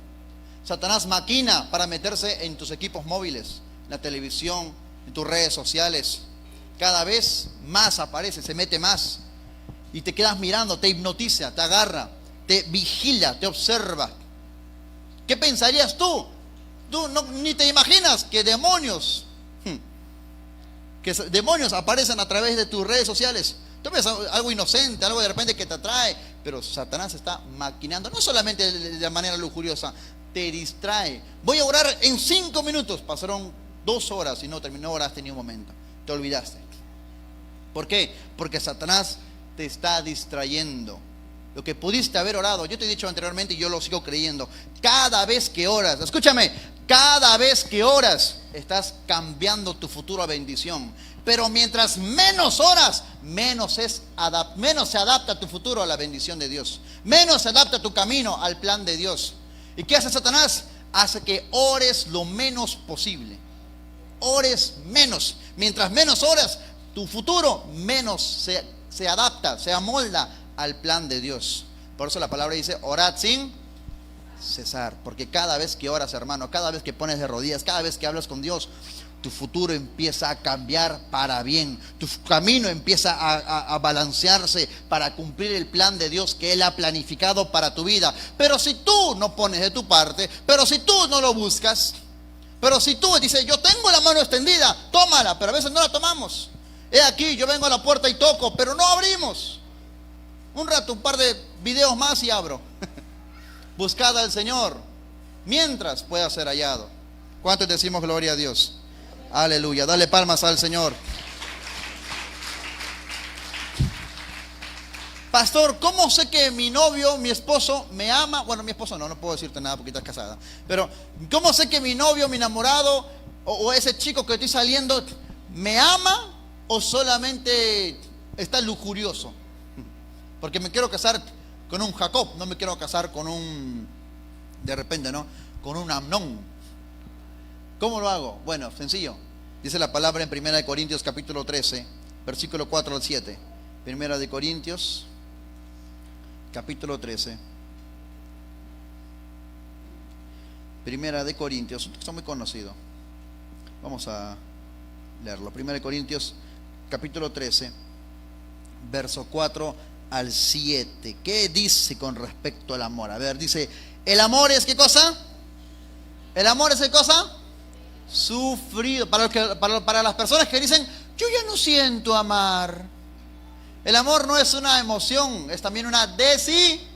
Satanás maquina para meterse en tus equipos móviles, en la televisión, en tus redes sociales. Cada vez más aparece, se mete más. Y te quedas mirando, te hipnotiza, te agarra, te vigila, te observa. ¿Qué pensarías tú? Tú ni te imaginas que demonios aparecen a través de tus redes sociales. Tú ves algo inocente, algo de repente que te atrae, pero Satanás está maquinando, no solamente de manera lujuriosa, te distrae. Voy a orar en 5 minutos. Pasaron 2 horas y no terminó, oraste ni un momento. Te olvidaste. ¿Por qué? Porque Satanás te está distrayendo. Lo que pudiste haber orado, yo te he dicho anteriormente y yo lo sigo creyendo. Cada vez que oras, escúchame, cada vez que oras, estás cambiando tu futuro a bendición. Pero mientras menos oras, menos se adapta tu futuro a la bendición de Dios. Menos se adapta tu camino al plan de Dios. ¿Y qué hace Satanás? Hace que ores lo menos posible. Ores menos. Mientras menos oras, tu futuro menos se adapta, se amolda al plan de Dios. Por eso la palabra dice, orad sin cesar. Porque cada vez que oras, hermano, cada vez que pones de rodillas, cada vez que hablas con Dios, tu futuro empieza a cambiar para bien. Tu camino empieza a balancearse para cumplir el plan de Dios que Él ha planificado para tu vida. Pero si tú no pones de tu parte, pero si tú no lo buscas, pero si tú dices, yo tengo la mano extendida, tómala, pero a veces no la tomamos. He aquí, yo vengo a la puerta y toco, pero no abrimos. Un rato, un par de videos más y abro. Buscad al Señor mientras pueda ser hallado. ¿Cuántos decimos gloria a Dios? Aleluya, dale palmas al Señor. Pastor, ¿cómo sé que mi novio, mi esposo me ama? Bueno, mi esposo no puedo decirte nada porque estás casada. Pero, ¿cómo sé que mi novio, mi enamorado o ese chico que estoy saliendo me ama o solamente está lujurioso? Porque me quiero casar con un Jacob, no me quiero casar con un, de repente, ¿no? Con un Amnón. ¿Cómo lo hago? Bueno, sencillo. Dice la palabra en 1 Corintios capítulo 13, versículo 4 al 7. 1 Corintios capítulo 13. 1 Corintios, un texto muy conocido. Vamos a leerlo. 1 Corintios capítulo 13, verso 4 al 7. ¿Qué dice con respecto al amor? A ver, dice, el amor es ¿qué cosa? El amor es ¿qué cosa? Sufrido. Para las personas que dicen, yo ya no siento amar. El amor no es una emoción, es también una decisión.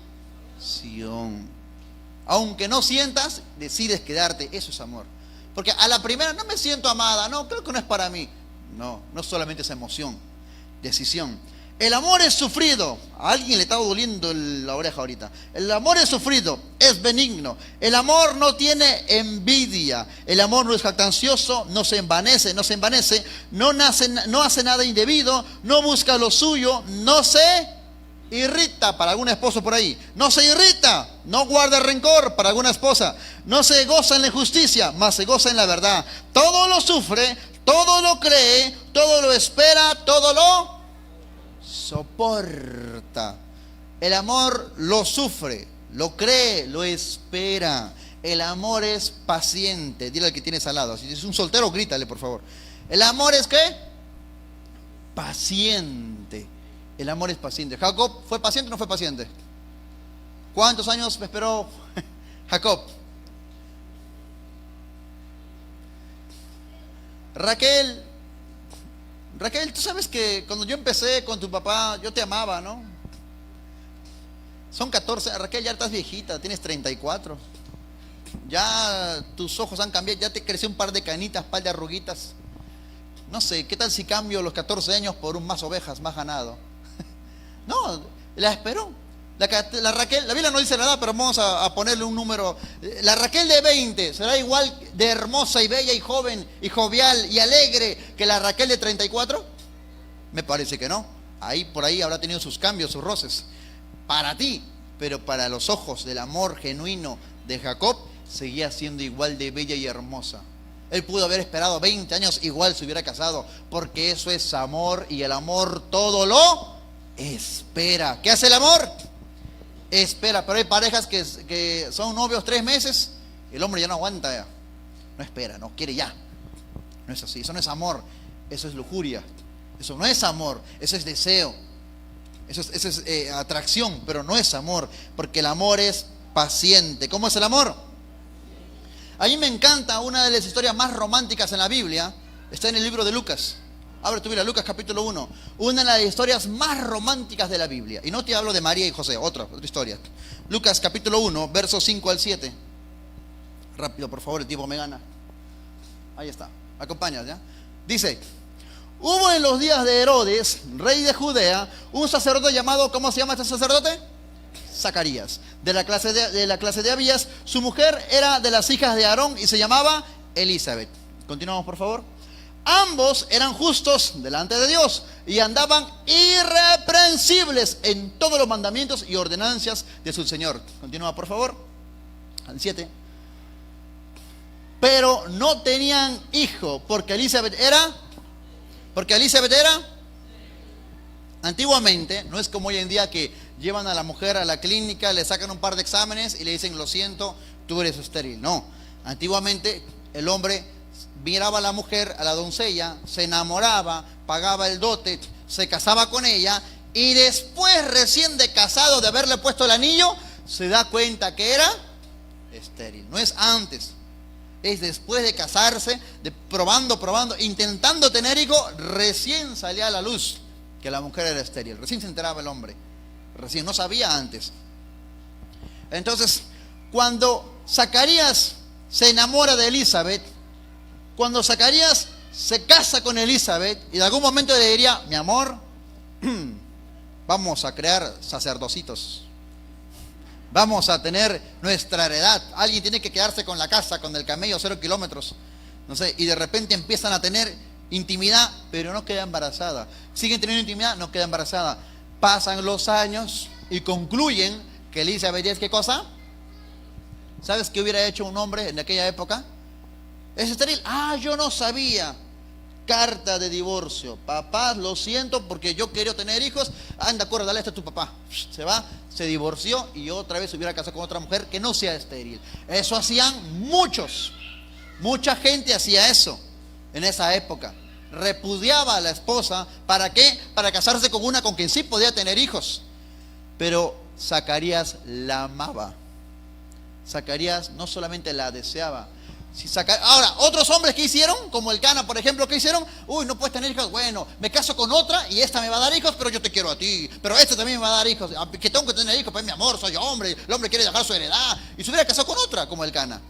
Aunque no sientas, decides quedarte. Eso es amor. Porque a la primera no me siento amada, no, creo que no es para mí. No solamente es emoción, decisión. El amor es sufrido. A alguien le está doliendo la oreja ahorita. El amor es sufrido, es benigno. El amor no tiene envidia. El amor no es jactancioso, no se envanece, no hace nada indebido, no busca lo suyo, no se irrita, para algún esposo por ahí. No se irrita, no guarda rencor, para alguna esposa. No se goza en la injusticia, mas se goza en la verdad. Todo lo sufre, todo lo cree, todo lo espera, todo lo soporta. El amor lo sufre, lo cree, lo espera. El amor es paciente. Dile al que tienes al lado. Si es un soltero, grítale, por favor. El amor es ¿qué? Paciente. El amor es paciente. ¿Jacob fue paciente o no fue paciente? ¿Cuántos años me esperó Jacob? Raquel, tú sabes que cuando yo empecé con tu papá, yo te amaba, ¿no? Son 14, Raquel, ya estás viejita, tienes 34. Ya tus ojos han cambiado, ya te creció un par de canitas, par de arruguitas. No sé, ¿qué tal si cambio los 14 años por un más ovejas, más ganado? No, la esperó. La Raquel, la Biblia no dice nada, pero vamos a ponerle un número. La Raquel de 20 será igual de hermosa y bella y joven y jovial y alegre que la Raquel de 34. Me parece que no. Ahí por ahí habrá tenido sus cambios, sus roces. Para ti, pero para los ojos del amor genuino de Jacob, seguía siendo igual de bella y hermosa. Él pudo haber esperado 20 años, igual se hubiera casado, porque eso es amor, y el amor todo lo espera. ¿Qué hace el amor? Espera. Pero hay parejas que son novios 3 meses, y el hombre ya no aguanta, ya. No espera, no quiere ya. No es así, eso no es amor, eso es lujuria. Eso no es amor, eso es deseo. Eso es atracción, pero no es amor, porque el amor es paciente. ¿Cómo es el amor? A mí me encanta una de las historias más románticas en la Biblia. Está en el libro de Lucas. Abre tu Biblia, Lucas capítulo 1. Una de las historias más románticas de la Biblia. Y no te hablo de María y José, otra historia. Lucas capítulo 1, versos 5 al 7. Rápido, por favor, el tiempo me gana. Ahí está, acompañas, ¿ya? Dice: hubo en los días de Herodes, rey de Judea, un sacerdote llamado, ¿cómo se llama este sacerdote? Zacarías, de la clase de Abías. Su mujer era de las hijas de Aarón y se llamaba Elizabeth. Continuamos, por favor. Ambos eran justos delante de Dios y andaban irreprensibles en todos los mandamientos y ordenanzas de su Señor. Continúa, por favor. Al 7. Pero no tenían hijo, porque Elizabeth era antiguamente, no es como hoy en día que llevan a la mujer a la clínica, le sacan un par de exámenes y le dicen: lo siento, tú eres estéril. No, antiguamente el hombre miraba a la mujer, a la doncella, se enamoraba, pagaba el dote, se casaba con ella, y después, recién de casado, de haberle puesto el anillo, se da cuenta que era estéril. No es antes, es después de casarse, de probando, intentando tener hijo, recién salía a la luz que la mujer era estéril. Recién se enteraba el hombre, recién, no sabía antes. Entonces, cuando Zacarías se enamora de Elizabeth, cuando Zacarías se casa con Elizabeth, y de algún momento le diría: mi amor, vamos a crear sacerdocitos, vamos a tener nuestra heredad, alguien tiene que quedarse con la casa, con el camello 0 kilómetros, no sé, y de repente empiezan a tener intimidad, pero no queda embarazada. Siguen teniendo intimidad, no queda embarazada. Pasan los años y concluyen que Elizabeth es ¿qué cosa? ¿Sabes qué hubiera hecho un hombre en aquella época? Es estéril. Ah, yo no sabía. Carta de divorcio. Papá, lo siento porque yo quería tener hijos. Anda, corre, dale esto a tu papá. Se va, se divorció y otra vez se hubiera casado con otra mujer que no sea estéril. Eso hacían muchos. Mucha gente hacía eso en esa época. Repudiaba a la esposa. ¿Para qué? Para casarse con una con quien sí podía tener hijos. Pero Zacarías la amaba. Zacarías no solamente la deseaba. Ahora, otros hombres que hicieron, como el Cana, por ejemplo, que hicieron: uy, no puedes tener hijos. Bueno, me caso con otra y esta me va a dar hijos, pero yo te quiero a ti. Pero este también me va a dar hijos. Que tengo que tener hijos, pues mi amor, soy hombre. El hombre quiere dejar su heredad. Y se hubiera casado con otra, como el Cana.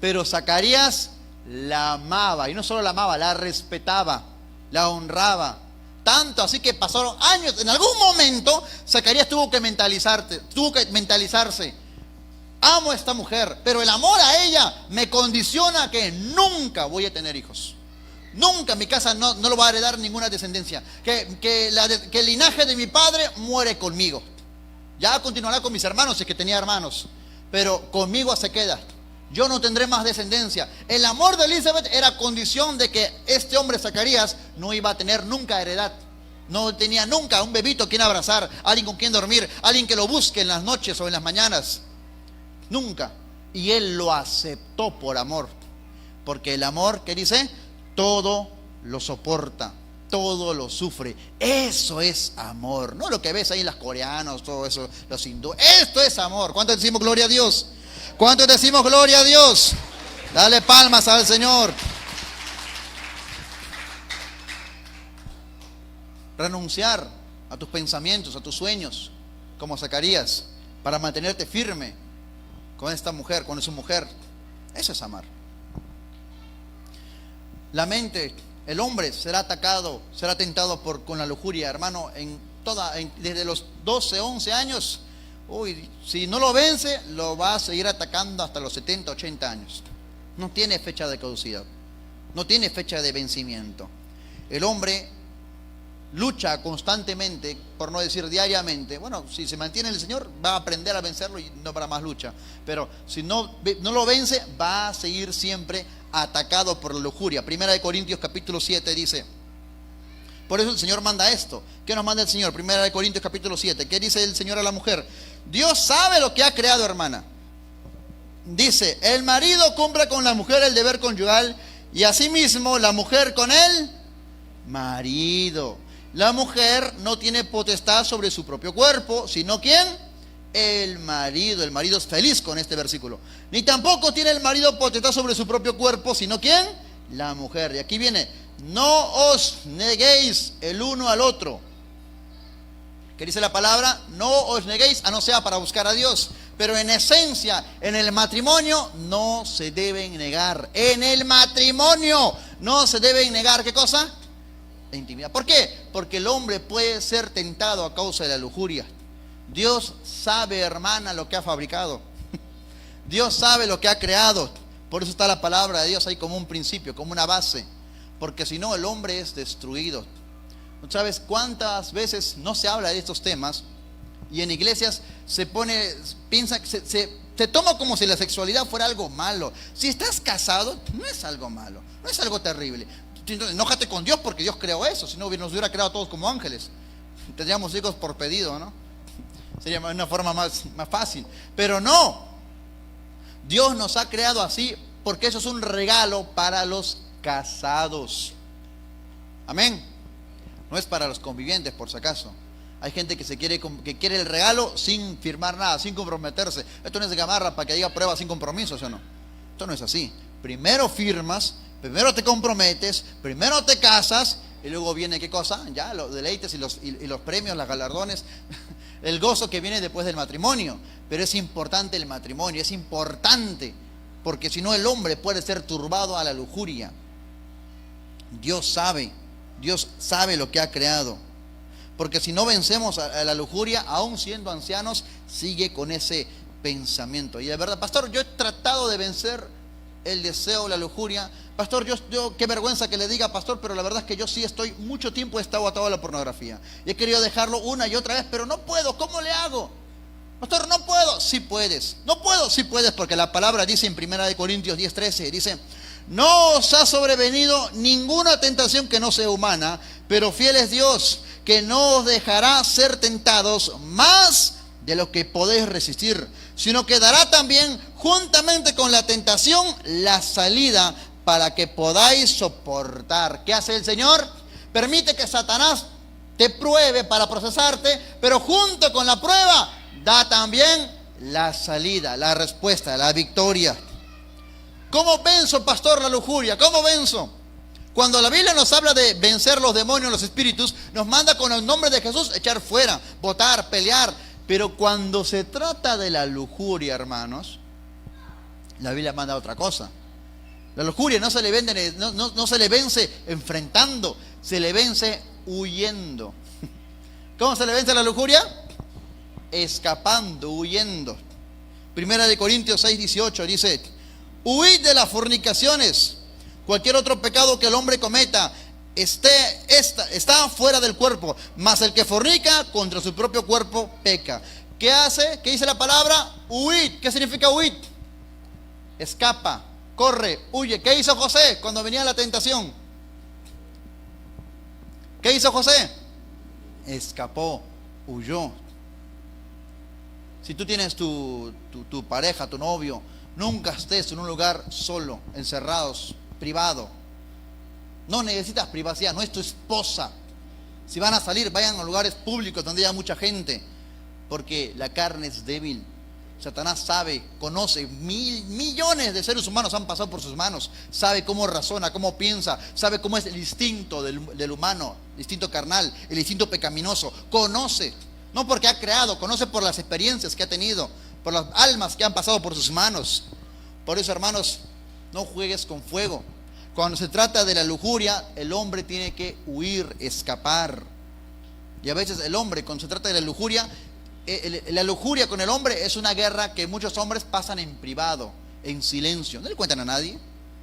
Pero Zacarías la amaba. Y no solo la amaba, la respetaba, la honraba. tanto así que pasaron años. En algún momento Zacarías tuvo que mentalizarse. Amo a esta mujer, pero el amor a ella me condiciona a que nunca voy a tener hijos. Nunca mi casa no lo va a heredar ninguna descendencia. Que el linaje de mi padre muere conmigo. Ya continuará con mis hermanos, si es que tenía hermanos, pero conmigo se queda. Yo no tendré más descendencia. El amor de Elizabeth era condición de que este hombre Zacarías no iba a tener nunca heredad. No tenía nunca un bebito a quien abrazar, alguien con quien dormir, alguien que lo busque en las noches o en las mañanas. Nunca. Y él lo aceptó por amor. Porque el amor, ¿qué dice? Todo lo soporta, todo lo sufre. Eso es amor. No lo que ves ahí en las coreanos, todo eso, los hindúes. Esto es amor. ¿Cuántos decimos gloria a Dios? ¿Cuántos decimos gloria a Dios? Dale palmas al Señor. Renunciar a tus pensamientos, a tus sueños, como Zacarías, para mantenerte firme con esta mujer, con su mujer. Eso es amar. La mente, el hombre será atacado, será tentado con la lujuria, hermano, desde los 12, 11 años. Si no lo vence, lo va a seguir atacando hasta los 70, 80 años. No tiene fecha de caducidad, no tiene fecha de vencimiento. El hombre lucha constantemente, por no decir diariamente. Bueno, si se mantiene en el Señor, va a aprender a vencerlo y no habrá más lucha. Pero si no lo vence, va a seguir siempre atacado por la lujuria. Primera de Corintios capítulo 7 dice, por eso el Señor manda esto. ¿Qué nos manda el Señor? Primera de Corintios capítulo 7. ¿Qué dice el Señor a la mujer? Dios sabe lo que ha creado, hermana. Dice, el marido cumpla con la mujer el deber conyugal y asimismo la mujer con el marido. La mujer no tiene potestad sobre su propio cuerpo, sino ¿quién? El marido. El marido es feliz con este versículo. Ni tampoco tiene el marido potestad sobre su propio cuerpo, sino ¿quién? La mujer. Y aquí viene, no os neguéis el uno al otro. ¿Qué dice la palabra? No os neguéis, a no sea para buscar a Dios. Pero en esencia, en el matrimonio no se deben negar. En el matrimonio no se deben negar, ¿qué cosa? La intimidad. ¿Por qué? Porque el hombre puede ser tentado a causa de la lujuria. Dios sabe, hermana, lo que ha fabricado. Dios sabe lo que ha creado. Por eso está la palabra de Dios ahí como un principio, como una base. Porque si no, el hombre es destruido. ¿No sabes cuántas veces no se habla de estos temas? Y en iglesias piensa que se toma como si la sexualidad fuera algo malo. Si estás casado, no es algo malo, no es algo terrible. Enójate con Dios porque Dios creó eso. Si no, nos hubiera creado todos como ángeles. Tendríamos hijos por pedido, ¿no? Sería una forma más fácil. Pero no. Dios nos ha creado así porque eso es un regalo para los casados. Amén. No es para los convivientes, por si acaso. Hay gente que quiere el regalo sin firmar nada, sin comprometerse. Esto no es de gamarra para que diga prueba sin compromiso, ¿sí o no? Esto no es así. Primero firmas, primero te comprometes, primero te casas y luego viene ¿qué cosa? Ya los deleites y los premios, los galardones, el gozo que viene después del matrimonio. Pero es importante el matrimonio, es importante, porque si no el hombre puede ser turbado a la lujuria. Dios sabe lo que ha creado. Porque si no vencemos a la lujuria, aún siendo ancianos, sigue con ese pensamiento. Y de verdad, pastor, yo he tratado de vencer el deseo, la lujuria. Pastor, yo qué vergüenza que le diga, pastor, pero la verdad es que yo sí mucho tiempo he estado atado a la pornografía. Y he querido dejarlo una y otra vez, pero no puedo. ¿Cómo le hago? Pastor, no puedo. Sí puedes. No puedo. Sí puedes, porque la palabra dice en 1 Corintios 10:13, dice, no os ha sobrevenido ninguna tentación que no sea humana, pero fiel es Dios, que no os dejará ser tentados más de lo que podéis resistir, sino que dará también juntamente con la tentación la salida para que podáis soportar. ¿Qué hace el Señor? Permite que Satanás te pruebe para procesarte, pero junto con la prueba da también la salida, la respuesta, la victoria. ¿Cómo venzo, pastor, la lujuria? ¿Cómo venzo? Cuando la Biblia nos habla de vencer los demonios, los espíritus, nos manda con el nombre de Jesús echar fuera, botar, pelear. Pero cuando se trata de la lujuria, hermanos, la Biblia manda otra cosa. La lujuria no se le vence enfrentando, se le vence huyendo. ¿Cómo se le vence la lujuria? Escapando, huyendo. Primera de Corintios 6:18 dice: huid de las fornicaciones. Cualquier otro pecado que el hombre cometa está fuera del cuerpo, mas el que fornica contra su propio cuerpo peca. ¿Qué hace? ¿Qué dice la palabra? Huid. ¿Qué significa huid? Escapa, corre, huye. ¿Qué hizo José cuando venía la tentación? ¿Qué hizo José? Escapó, huyó. Si tú tienes tu pareja, tu novio, nunca estés en un lugar solo, encerrados, privado. No necesitas privacidad, no es tu esposa. Si van a salir, vayan a lugares públicos donde haya mucha gente, porque la carne es débil. Satanás sabe, conoce, millones de seres humanos han pasado por sus manos. Sabe cómo razona, cómo piensa, sabe cómo es el instinto del humano, el instinto carnal, el instinto pecaminoso. Conoce, no porque ha creado, conoce por las experiencias que ha tenido, por las almas que han pasado por sus manos. Por eso, hermanos, no juegues con fuego. Cuando se trata de la lujuria, el hombre tiene que huir, escapar. Y a veces el hombre, cuando se trata de la lujuria con el hombre es una guerra que muchos hombres pasan en privado, en silencio. No le cuentan a nadie,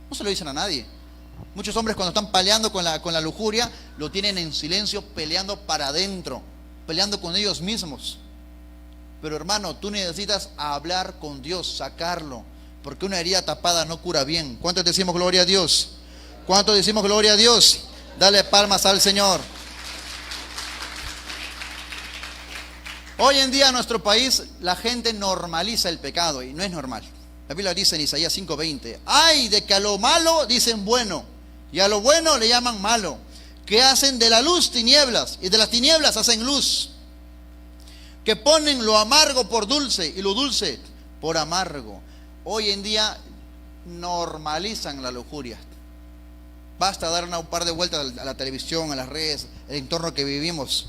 no se lo dicen a nadie. Muchos hombres cuando están peleando con la lujuria, lo tienen en silencio, peleando para adentro, peleando con ellos mismos. Pero hermano, tú necesitas hablar con Dios, sacarlo, porque una herida tapada no cura bien. ¿Cuántos decimos gloria a Dios? ¿Cuántos decimos gloria a Dios? Dale palmas al Señor. Hoy en día en nuestro país la gente normaliza el pecado y no es normal. La Biblia dice en Isaías 5:20: ay de que a lo malo dicen bueno y a lo bueno le llaman malo, que hacen de la luz tinieblas y de las tinieblas hacen luz, que ponen lo amargo por dulce y lo dulce por amargo. Hoy en día normalizan la lujuria. Basta dar un par de vueltas a la televisión, a las redes, el entorno que vivimos.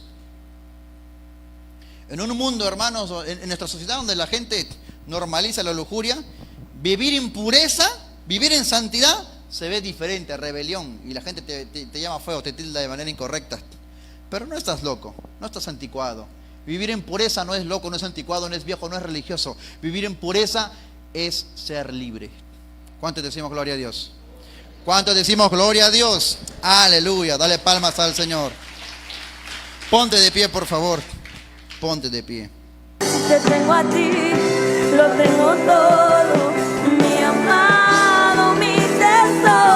En un mundo, hermanos, en nuestra sociedad donde la gente normaliza la lujuria, vivir en pureza, vivir en santidad, se ve diferente, rebelión, y la gente te llama feo, te tilda de manera incorrecta. Pero no estás loco, no estás anticuado. Vivir en pureza no es loco, no es anticuado, no es viejo, no es religioso. Vivir en pureza es ser libre. ¿Cuántos decimos gloria a Dios? ¿Cuántos decimos gloria a Dios? Aleluya, dale palmas al Señor. Ponte de pie, por favor. Ponte de pie. Te tengo a ti, lo tengo todo, mi amado, mi tesoro.